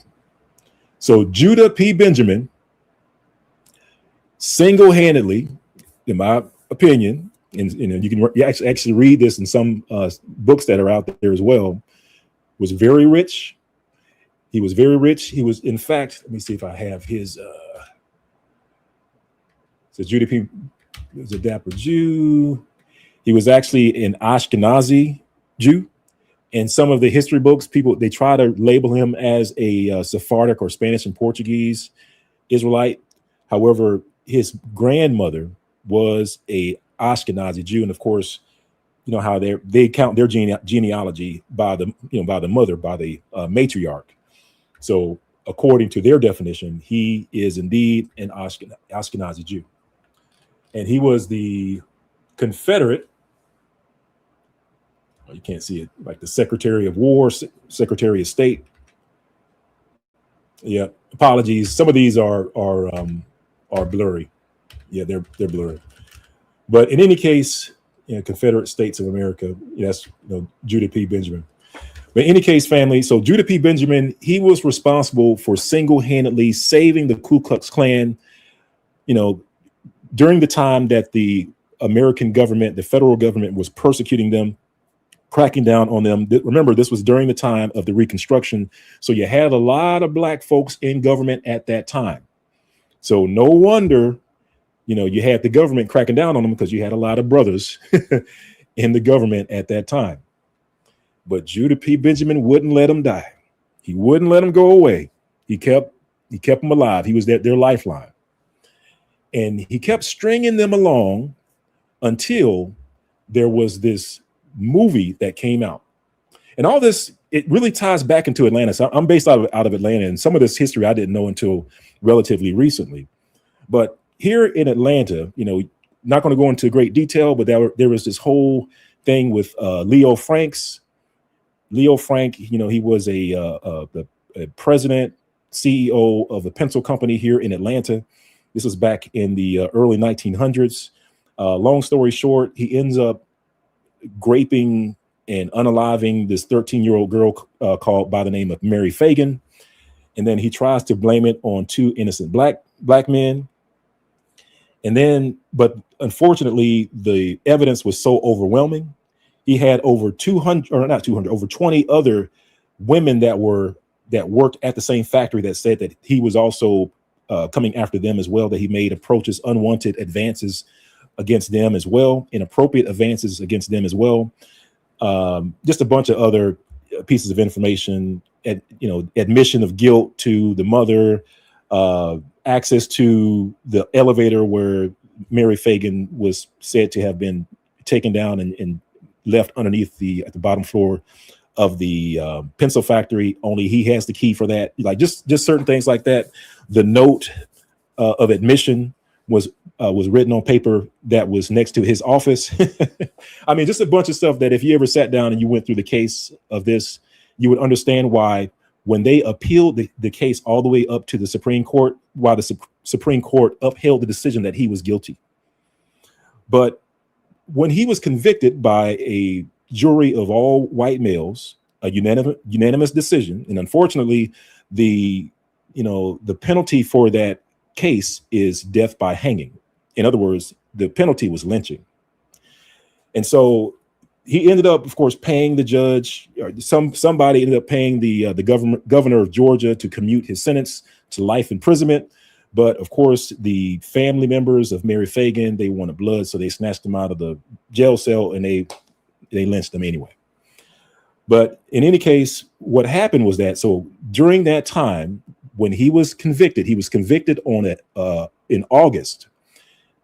So Judah P. Benjamin single-handedly, in my opinion, and you can actually read this in some books that are out there as well, was very rich. He was very rich. He was, in fact, let me see if I have his. So Judah P. was a dapper Jew. He was actually an Ashkenazi Jew. In some of the history books, they try to label him as a Sephardic or Spanish and Portuguese Israelite. However, his grandmother was a Ashkenazi Jew, and of course, you know how they count their genealogy by the mother, by the matriarch. So, according to their definition, he is indeed an Ashkenazi Jew, and he was the Confederate. You can't see it, like the Secretary of War, Secretary of State. Yeah, apologies. Some of these are blurry. Yeah, they're blurry. But in any case, Confederate States of America. Yes, Judah P. Benjamin. But in any case, family. So Judah P. Benjamin, he was responsible for single-handedly saving the Ku Klux Klan. During the time that the American government, the federal government, was persecuting them, cracking down on them. Remember, this was during the time of the Reconstruction. So you had a lot of black folks in government at that time. So no wonder, you had the government cracking down on them because you had a lot of brothers in the government at that time. But Judah P. Benjamin wouldn't let them die. He wouldn't let them go away. He kept them alive. He was their lifeline. And he kept stringing them along until there was this movie that came out. And all this, it really ties back into Atlanta. So I'm based out of Atlanta, and some of this history I didn't know until relatively recently. But here in Atlanta, not going to go into great detail, but there was this whole thing with Leo Franks. Leo Frank, he was a president, CEO of a pencil company here in Atlanta. This was back in the early 1900s. Long story short, he ends up graping and unaliving this 13-year-old girl called by the name of Mary Fagan. And then he tries to blame it on two innocent black men. And then, but unfortunately, the evidence was so overwhelming. He had over 20 other women that worked at the same factory that said that he was also coming after them as well, that he made approaches, unwanted advances against them as well, inappropriate advances against them as well. Just a bunch of other pieces of information, admission of guilt to the mother, access to the elevator where Mary Fagan was said to have been taken down and left underneath at the bottom floor of the pencil factory. Only he has the key for that. Like just certain things like that. The note of admission was written on paper that was next to his office. I mean, just a bunch of stuff that if you ever sat down and you went through the case of this, you would understand why when they appealed the case all the way up to the Supreme Court, why the Supreme Court upheld the decision that he was guilty. But when he was convicted by a jury of all white males, a unanimous decision, and unfortunately, the penalty for that case is death by hanging. In other words, the penalty was lynching. And so he ended up, of course, paying the judge, or somebody ended up paying the governor of Georgia to commute his sentence to life imprisonment. But of course, the family members of Mary Fagan, they wanted blood, so they snatched him out of the jail cell and they lynched him anyway. But in any case, what happened was that, so during that time when he was convicted on in August.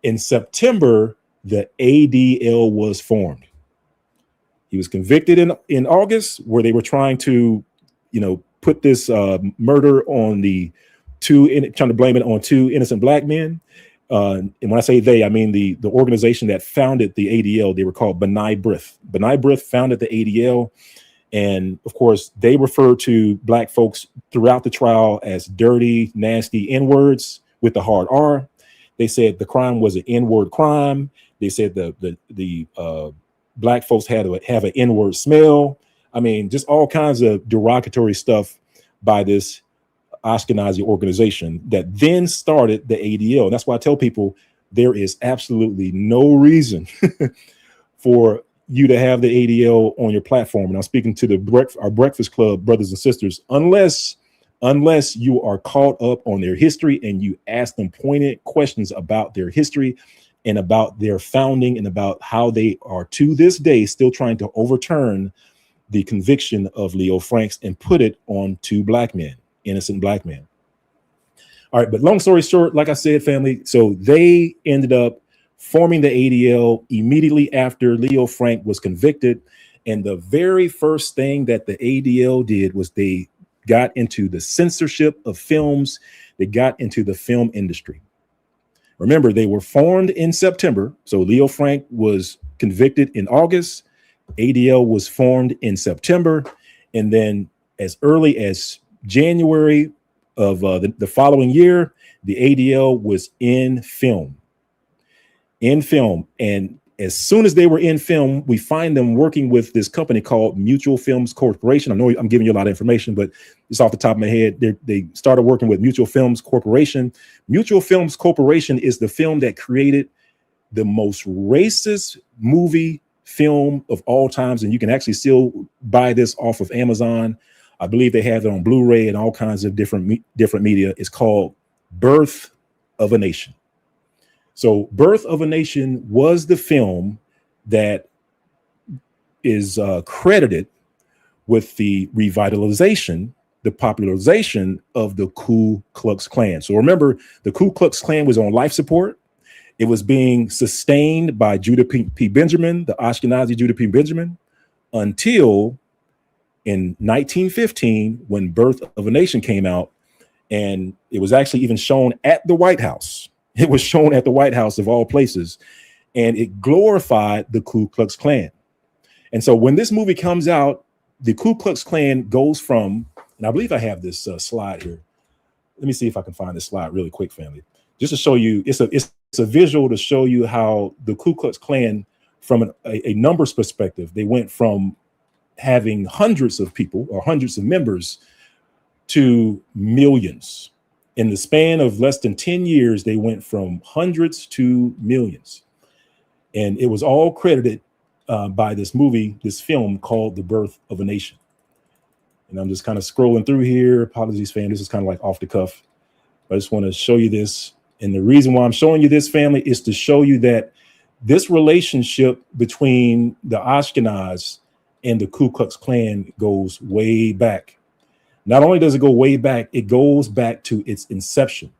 In September, the ADL was formed. He was convicted in August, where they were trying to, put this murder on trying to blame it on two innocent black men. And when I say they, I mean the organization that founded the ADL. They were called B'nai B'rith. B'nai B'rith founded the ADL. And of course, they referred to black folks throughout the trial as dirty, nasty N-words with the hard R. They said the crime was an N-word crime. They said the black folks had to have an N-word smell. I mean, just all kinds of derogatory stuff by this Ashkenazi organization that then started the ADL. And that's why I tell people there is absolutely no reason for you to have the ADL on your platform. And I'm speaking to our Breakfast Club brothers and sisters, unless you are caught up on their history and you ask them pointed questions about their history and about their founding and about how they are to this day still trying to overturn the conviction of Leo Franks and put it on two black men, innocent black men. All right, but long story short, like I said, family, so they ended up forming the ADL immediately after Leo Frank was convicted. And the very first thing that the ADL did was they got into the censorship of films. They got into the film industry. Remember, they were formed in September. So Leo Frank was convicted in August. ADL was formed in September. And then as early as January of the following year, the ADL was in film. And as soon as they were in film, we find them working with this company called Mutual Films Corporation. I know I'm giving you a lot of information, but it's off the top of my head. They started working with Mutual Films Corporation. Mutual Films Corporation is the film that created the most racist movie film of all times. And you can actually still buy this off of Amazon. I believe they have it on Blu-ray and all kinds of different media. It's called Birth of a Nation. So Birth of a Nation was the film that is credited with the revitalization, the popularization of the Ku Klux Klan. So remember, the Ku Klux Klan was on life support. It was being sustained by Judah P. Benjamin, the Ashkenazi Judah P. Benjamin, until in 1915, when Birth of a Nation came out, and it was actually even shown at the White House. It was shown at the White House of all places, and it glorified the Ku Klux Klan. And so when this movie comes out, the Ku Klux Klan goes from, and I believe I have this slide here. Let me see if I can find this slide really quick, family, just to show you. It's a visual to show you how the Ku Klux Klan, from a numbers perspective, they went from having hundreds of people or hundreds of members to millions. In the span of less than 10 years, they went from hundreds to millions. And it was all credited by this film called The Birth of a Nation. And I'm just kind of scrolling through here. Apologies, fam. This is kind of like off the cuff. I just want to show you this. And the reason why I'm showing you this, family, is to show you that this relationship between the Ashkenaz and the Ku Klux Klan goes way back. Not only does it go way back, it goes back to its inception,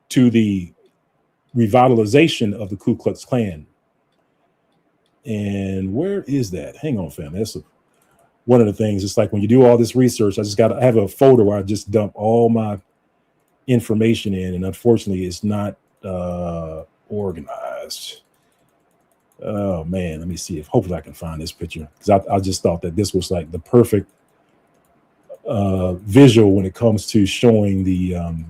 to the revitalization of the Ku Klux Klan. And where is that? Hang on, family. That's one of the things. It's like when you do all this research, I have a folder where I just dump all my information in, and unfortunately, it's not organized. Oh man, let me see if hopefully I can find this picture, because I just thought that this was like the perfect visual when it comes to showing the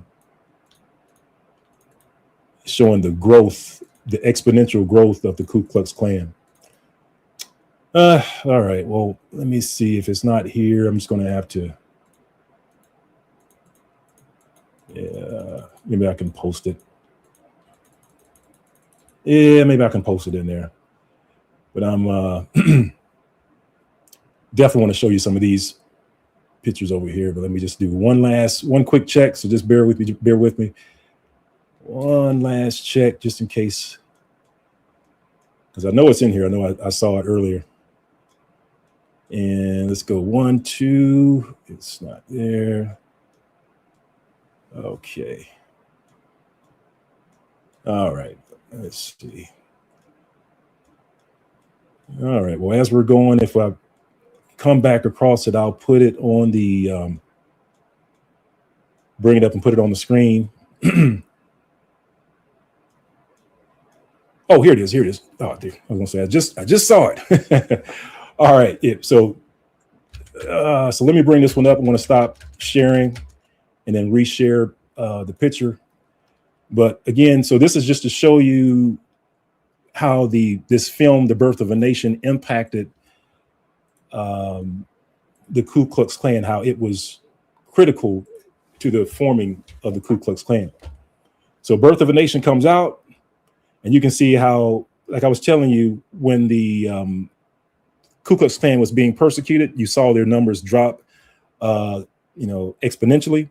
growth, the exponential growth of the Ku Klux Klan. All right, well, let me see if it's not here. I'm just going to have to, yeah, maybe I can post it. Yeah, maybe I can post it in there. But I'm definitely want to show you some of these pictures over here. But let me just do one quick check. So just bear with me. One last check just in case, because I know it's in here. I know I saw it earlier. And let's go 1, 2. It's not there. Okay. All right. Let's see. All right. Well, as we're going, if I come back across it, I'll put it on the, bring it up and put it on the screen. Oh, here it is. Oh, dude, I was gonna say, I just saw it. All right. Yeah, so let me bring this one up. I'm going to stop sharing and then reshare the picture. But again, so this is just to show you how this film, The Birth of a Nation, impacted the Ku Klux Klan, how it was critical to the forming of the Ku Klux Klan. So Birth of a Nation comes out, and you can see how, like I was telling you, when the Ku Klux Klan was being persecuted, you saw their numbers drop, exponentially.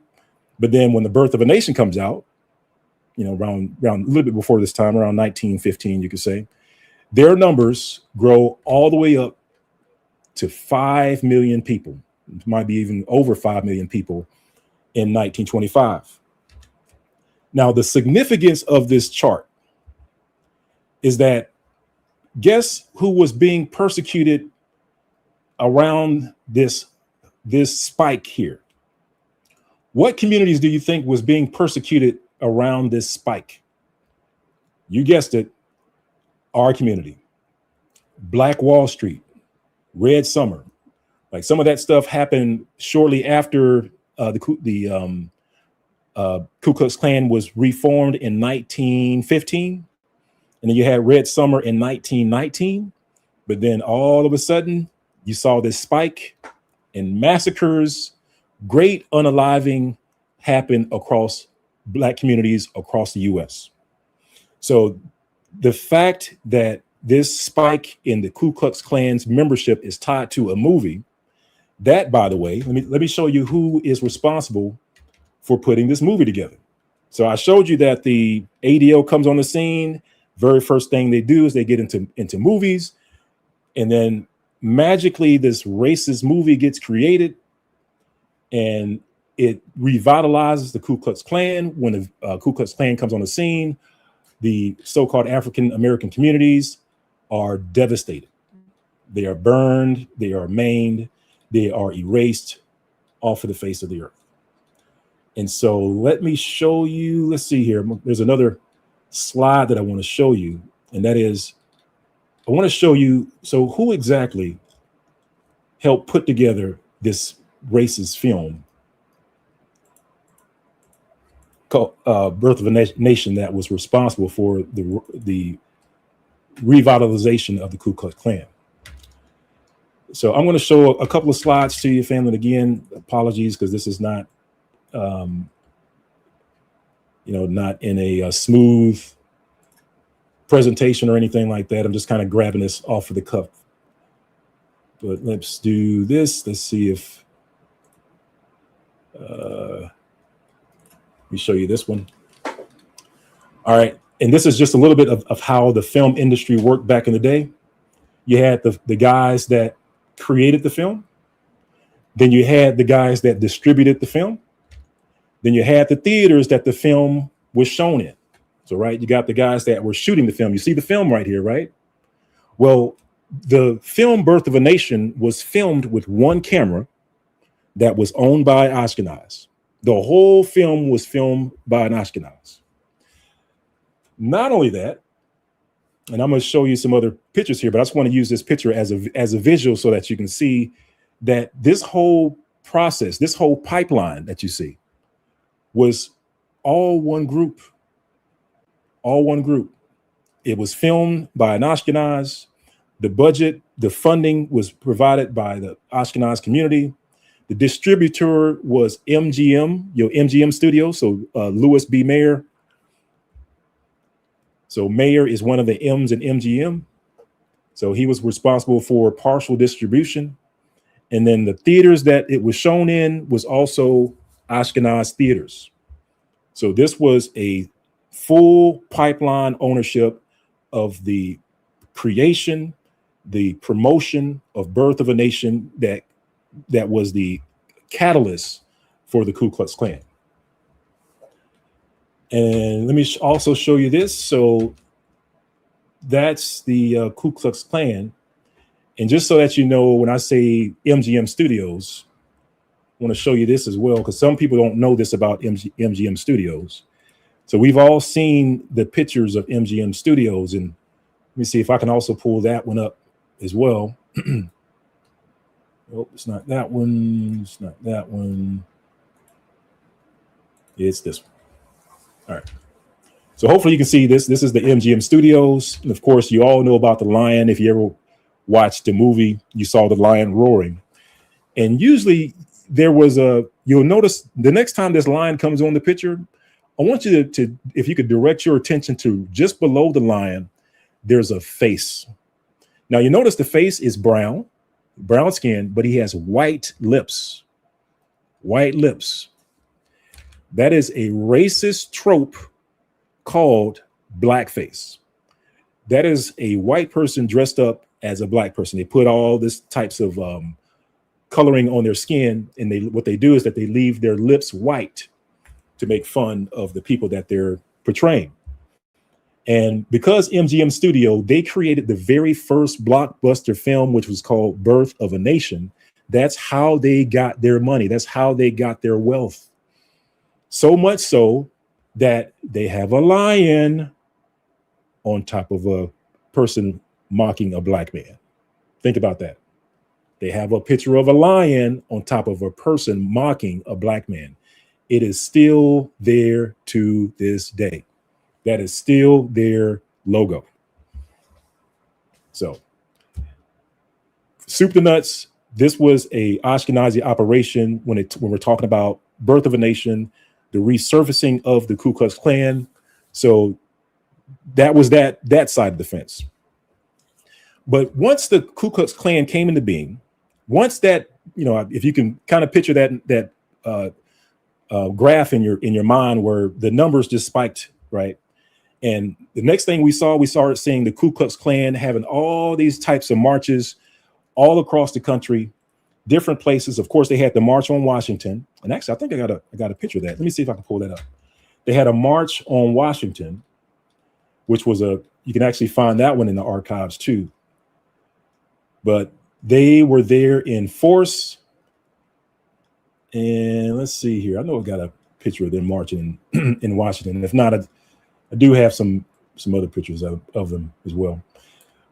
But then when The Birth of a Nation comes out, around a little bit before this time, around 1915, you could say, their numbers grow all the way up to 5 million people. It might be even over 5 million people in 1925. Now, the significance of this chart is that guess who was being persecuted around this spike here? What communities do you think was being persecuted around this spike? You guessed it, our community. Black Wall Street, Red Summer. Like some of that stuff happened shortly after the Ku Klux Klan was reformed in 1915. And then you had Red Summer in 1919. But then all of a sudden, you saw this spike and massacres, great unaliving happen across Black communities across the US. So the fact that this spike in the Ku Klux Klan's membership is tied to a movie, that, by the way, let me show you who is responsible for putting this movie together. So I showed you that the ADL comes on the scene. Very first thing they do is they get into movies, and then magically this racist movie gets created, and it revitalizes the Ku Klux Klan. When the Ku Klux Klan comes on the scene, the so-called African American communities are devastated. They are burned, they are maimed, they are erased off of the face of the earth. And so let me show you, let's see here. There's another slide that I want to show you, and that is, I want to show you, so who exactly helped put together this racist film called Birth of a Nation that was responsible for the revitalization of the Ku Klux Klan. So I'm going to show a couple of slides to you, family. And again, apologies, because this is not, not in a smooth presentation or anything like that. I'm just kind of grabbing this off of the cuff. But let's do this. Let's see if, let me show you this one. All right. And this is just a little bit of how the film industry worked back in the day. You had the guys that created the film. Then you had the guys that distributed the film. Then you had the theaters that the film was shown in. So, right, you got the guys that were shooting the film. You see the film right here, right? Well, the film Birth of a Nation was filmed with one camera that was owned by Ashkenaz. The whole film was filmed by an Ashkenaz. Not only that, and I'm going to show you some other pictures here, but I just want to use this picture as a visual so that you can see that this whole process, this whole pipeline that you see was all one group. All one group. It was filmed by an Ashkenaz. The budget, the funding was provided by the Ashkenaz community. The distributor was MGM, MGM Studios, so Louis B. Mayer. So Mayer is one of the M's in MGM. So he was responsible for partial distribution. And then the theaters that it was shown in was also Ashkenaz theaters. So this was a full pipeline ownership of the creation, the promotion of Birth of a Nation that was the catalyst for the Ku Klux Klan. And let me also show you this. So that's the Ku Klux Klan. And just so that you know, when I say MGM Studios, I want to show you this as well, because some people don't know this about MGM Studios. So we've all seen the pictures of MGM Studios. And let me see if I can also pull that one up as well. Oh, it's not that one. It's not that one. It's this one. All right. So hopefully you can see this. This is the MGM Studios. And of course, you all know about the lion. If you ever watched the movie, you saw the lion roaring. And usually there was you'll notice the next time this lion comes on the picture, I want you to if you could direct your attention to just below the lion, there's a face. Now you notice the face is brown skin, but he has white lips. White lips. That is a racist trope called blackface. That is a white person dressed up as a black person. They put all this types of coloring on their skin, and what they do is that they leave their lips white to make fun of the people that they're portraying. And because MGM Studio, they created the very first blockbuster film, which was called Birth of a Nation. That's how they got their money. That's how they got their wealth. So much so that they have a lion on top of a person mocking a black man. Think about that. They have a picture of a lion on top of a person mocking a black man. It is still there to this day. That is still their logo. So, soup to nuts, this was a Ashkenazi operation when we're talking about Birth of a Nation, the resurfacing of the Ku Klux Klan. So that was that side of the fence. But once the Ku Klux Klan came into being, once that, if you can kind of picture that graph in your mind where the numbers just spiked, right? And the next thing we started seeing the Ku Klux Klan having all these types of marches all across the country, different places. Of course, they had the March on Washington. And actually, I think I got a picture of that. Let me see if I can pull that up. They had a March on Washington, which was you can actually find that one in the archives too. But they were there in force. And let's see here. I know I got a picture of them marching in Washington. If not, I do have some other pictures of them as well.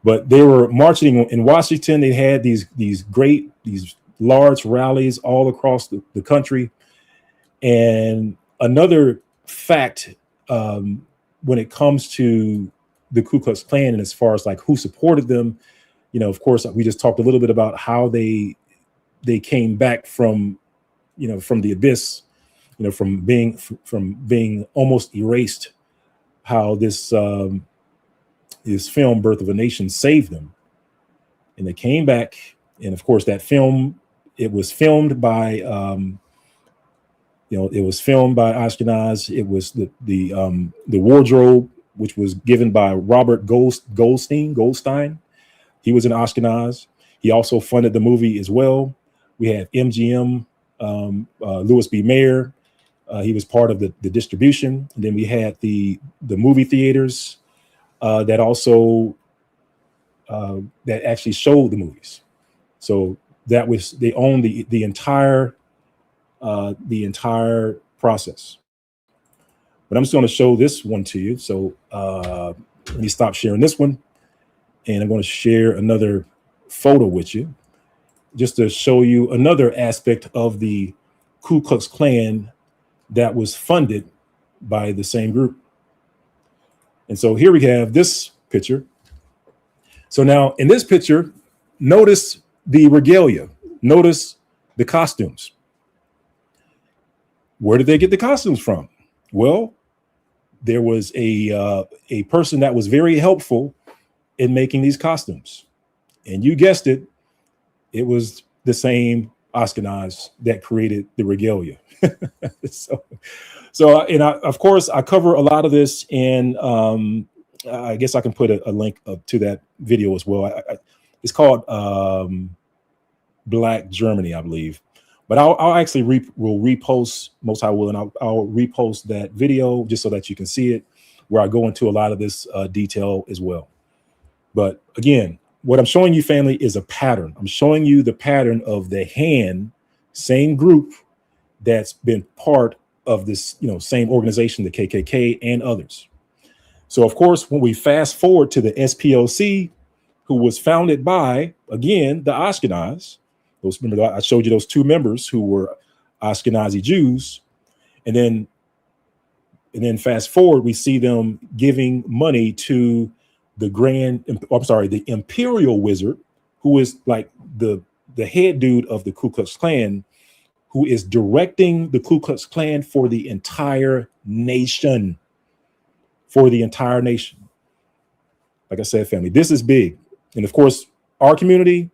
But they were marching in Washington. They had these large rallies all across the country. And another fact when it comes to the Ku Klux Klan and as far as like who supported them, of course, we just talked a little bit about how they came back from the abyss, from being almost erased. How this film Birth of a Nation saved them, and they came back. And of course, that film, it was filmed by Ashkenaz. It was the wardrobe, which was given by Robert Goldstein. He was an Ashkenaz. He also funded the movie as well. We had MGM, Louis B. Mayer. He was part of the distribution. And then we had the movie theaters that also that actually showed the movies. So they owned the entire process. But I'm just going to show this one to you. So let me stop sharing this one, and I'm going to share another photo with you. just to show you another aspect of the Ku Klux Klan that was funded by the same group. And so here we have this picture. So now in this picture, notice the regalia, notice the costumes. Where did they get the costumes from? Well, there was a person that was very helpful in making these costumes. And you guessed it, it was the same Ashkenaz that created the regalia. Of course, I cover a lot of this, and I guess I can put a link up to that video as well. It's called Black Germany, I believe. But I'll actually will repost, most I will, and I'll repost that video just so that you can see it, where I go into a lot of this detail as well. But again, what I'm showing you, family, is a pattern. I'm showing you the pattern of the same group that's been part of this, same organization, the KKK and others. So, of course, when we fast forward to the SPLC, who was founded by, again, the Ashkenaz. Remember, I showed you those two members who were Ashkenazi Jews. And then fast forward, we see them giving money to the Imperial wizard, who is like the head dude of the Ku Klux Klan, who is directing the Ku Klux Klan for the entire nation. For the entire nation. Like I said, family, this is big. And of course, our community,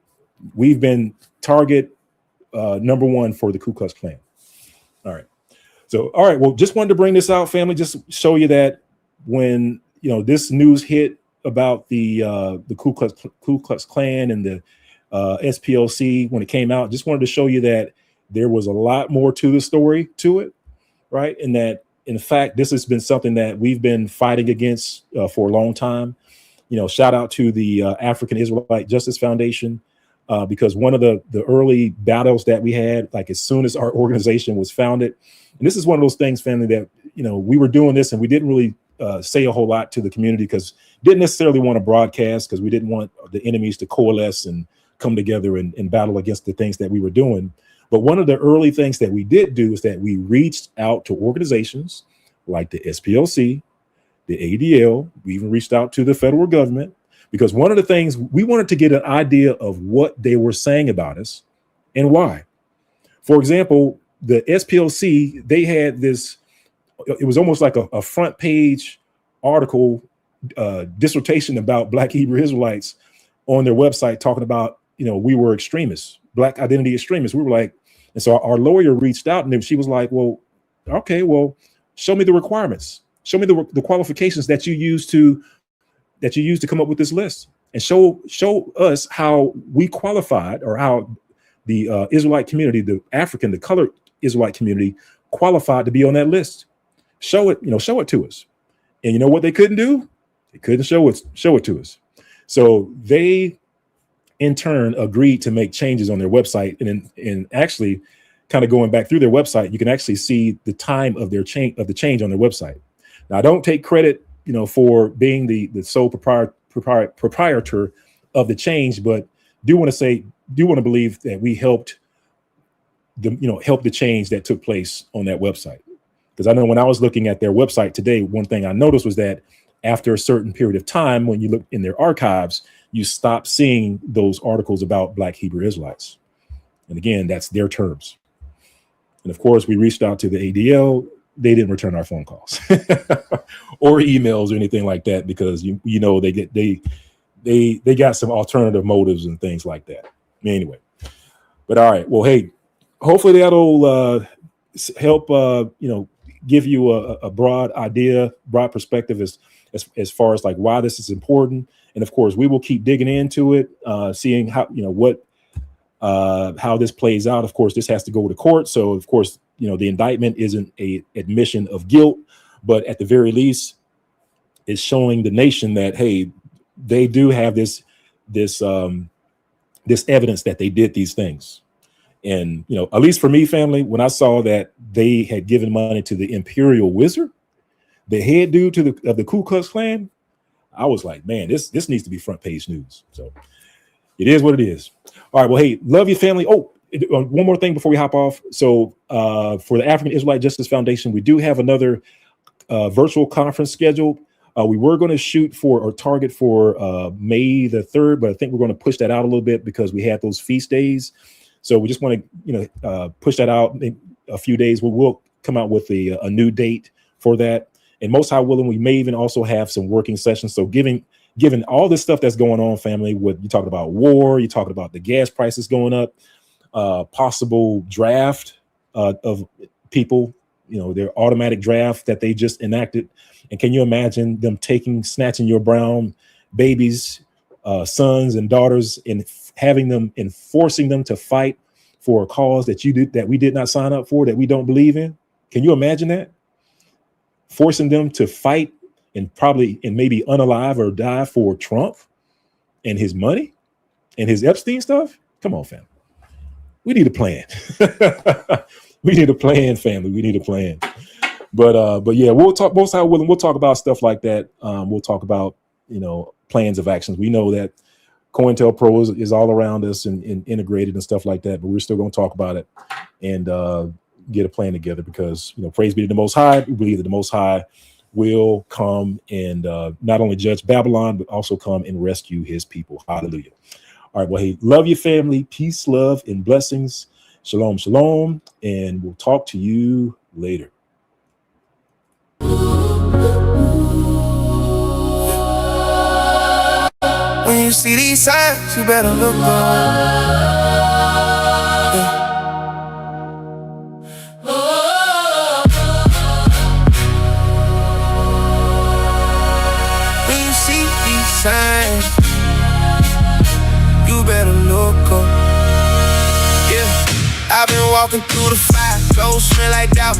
we've been target number one for the Ku Klux Klan. All right. So, all right. Well, just wanted to bring this out, family, just show you that when, this news hit about the Ku Klux Klan and the SPLC, when it came out, just wanted to show you that there was a lot more to the story to it. Right. And that, in fact, this has been something that we've been fighting against for a long time. Shout out to the African Israelite Justice Foundation, because one of the early battles that we had, like as soon as our organization was founded, and this is one of those things, family, that, we were doing this and we didn't really say a whole lot to the community because didn't necessarily want to broadcast because we didn't want the enemies to coalesce and come together and battle against the things that we were doing. But one of the early things that we did do is that we reached out to organizations like the SPLC, the ADL. We even reached out to the federal government because one of the things we wanted to get an idea of what they were saying about us and why. For example, the SPLC, they had this, it was almost like a front page article, dissertation about Black Hebrew Israelites on their website talking about, we were extremists, Black identity extremists. We were like, and so our lawyer reached out and she was like, well, okay, well, show me the requirements. Show me the qualifications that you use to come up with this list, and show us how we qualified, or how the Israelite community, the colored Israelite community, qualified to be on that list. Show it to us. And you know what they couldn't do? They couldn't show it to us. So they, in turn, agreed to make changes on their website, and actually, kind of going back through their website, you can actually see the time of the change on their website. Now, I don't take credit, for being the sole proprietor of the change, but do want to believe that we helped the change that took place on that website. Because I know when I was looking at their website today, one thing I noticed was that after a certain period of time, when you look in their archives, you stop seeing those articles about Black Hebrew Israelites. And again, that's their terms. And of course, we reached out to the ADL. They didn't return our phone calls or emails or anything like that, because they got some alternative motives and things like that. Anyway, but all right. Well, hey, hopefully that'll help give you a broad idea, broad perspective as far as like why this is important. And of course, we will keep digging into it, seeing how how this plays out. Of course, this has to go to court. So of course, the indictment isn't a admission of guilt, but at the very least, it's showing the nation that, hey, they do have this evidence that they did these things. And, at least for me, family, when I saw that they had given money to the Imperial wizard, the head dude of the Ku Klux Klan, I was like, man, this needs to be front page news. So it is what it is. All right. Well, hey, love your family. Oh, one more thing before we hop off. So for the African Israelite Justice Foundation, we do have another virtual conference scheduled. We were going to shoot for or target for May the 3rd, but I think we're going to push that out a little bit because we had those feast days. So we just want to, push that out a few days. We'll come out with a new date for that. And most high willing, we may even also have some working sessions. So given all this stuff that's going on, family, you talking about war, you're talking about the gas prices going up, possible draft of people, their automatic draft that they just enacted. And can you imagine them snatching your brown babies, sons and daughters, and having them and forcing them to fight for a cause that we did not sign up for, that we don't believe in? Can you imagine that? Forcing them to fight and maybe unalive or die for Trump and his money and his Epstein stuff? Come on, fam. We need a plan. We need a plan, family. We need a plan. But yeah, we'll talk. Most high willing, we'll talk about stuff like that. We'll talk about plans of actions. We know that COINTELPRO is all around us and integrated and stuff like that. But we're still going to talk about it and get a plan together because praise be to the Most High. We believe that the Most High will come and not only judge Babylon but also come and rescue His people. Hallelujah. All right. Well, hey, love your family. Peace, love, and blessings. Shalom, shalom, and we'll talk to you later. When you see these signs, you better look up. When you see these signs, you better look up. Yeah, I've been walking through the fire, clothes smell like doubt.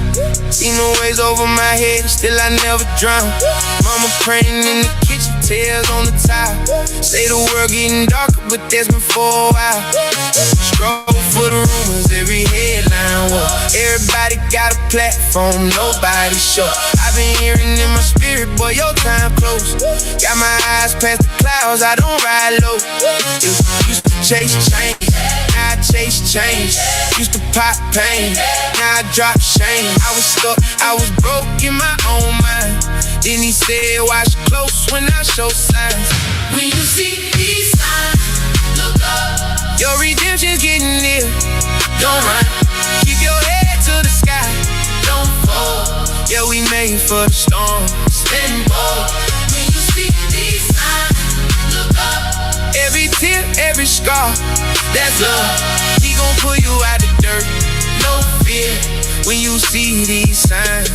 Seen the waves over my head, still I never drown. Mama praying in the kitchen, tears on the tile. Say the world getting darker, but that's been for a while. Scroll for the rumors, every headline war. Everybody got a platform, nobody sure. I've been hearing in my spirit, boy, your time close. Got my eyes past the clouds, I don't ride low. Used to chase change, now I chase change. Used to pop pain, now I drop shame. I was stuck, I was broke in my own mind. Then he said, watch close when I show signs. When you see these signs, look up. Your redemption's getting near. Don't run, keep your head to the sky. Don't fall, yeah, we made for the storm. Stand bold. When you see these signs, look up. Every tear, every scar, that's love. He gon' pull you out the dirt, no fear. When you see these signs,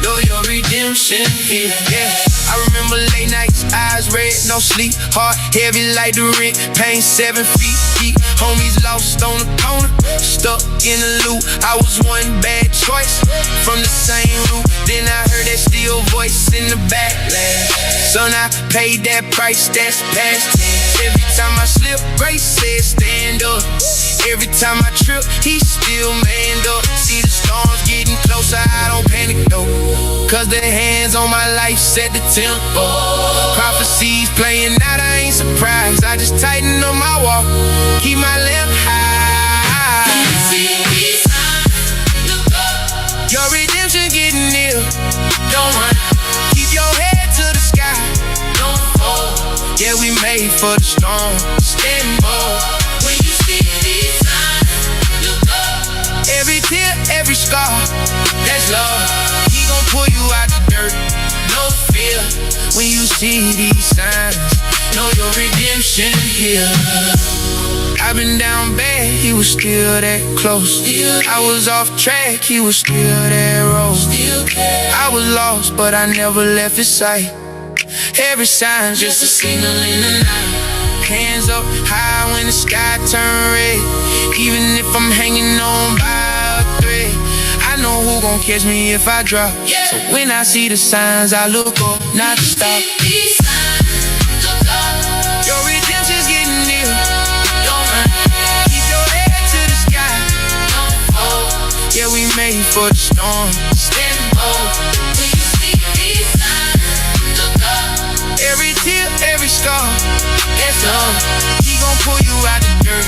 know your redemption here. Yeah, I remember late nights, eyes red, no sleep, heart heavy like the rent, pain 7 feet deep. Homies lost on the corner, stuck in the loop. I was one bad choice from the same root. Then I heard that still voice in the backlash. Son, I paid that price, that's past tense. Every time I slip, Grace said stand up. Every time I trip, he still manned up. See the storms getting closer, I don't panic though, cause the hands on my life set the tempo. Prophecies playing out, I ain't surprised. I just tighten up my walk, keep my lamp high. Your redemption getting near. Don't run, keep your head to the sky. Don't fall, yeah, we made for the storm. Stand bold. When you see these signs, look up. Every tear, every scar, that's love. He gon' pull you out the dirt, no fear. When you see these signs, know your redemption here. I've been down bad, he was still that close. I was off track, he was still that road. I was lost, but I never left his sight. Every sign's just a signal in the night. Hands up high when the sky turn red. Even if I'm hanging on by a thread, I know who gon' catch me if I drop. So when I see the signs, I look up, not to stop. Your redemption's getting near. Don't run, keep your head to the sky. Don't fall, yeah, we made for the storm. Stand bold. When you see these signs, look up. Every tear, every scar, that's love. He gon' pull you out the dirt.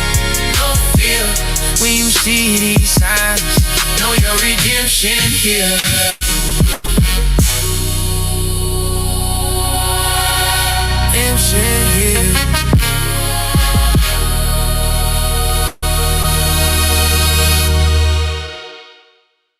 see these signs, know your redemption here. Redemption here.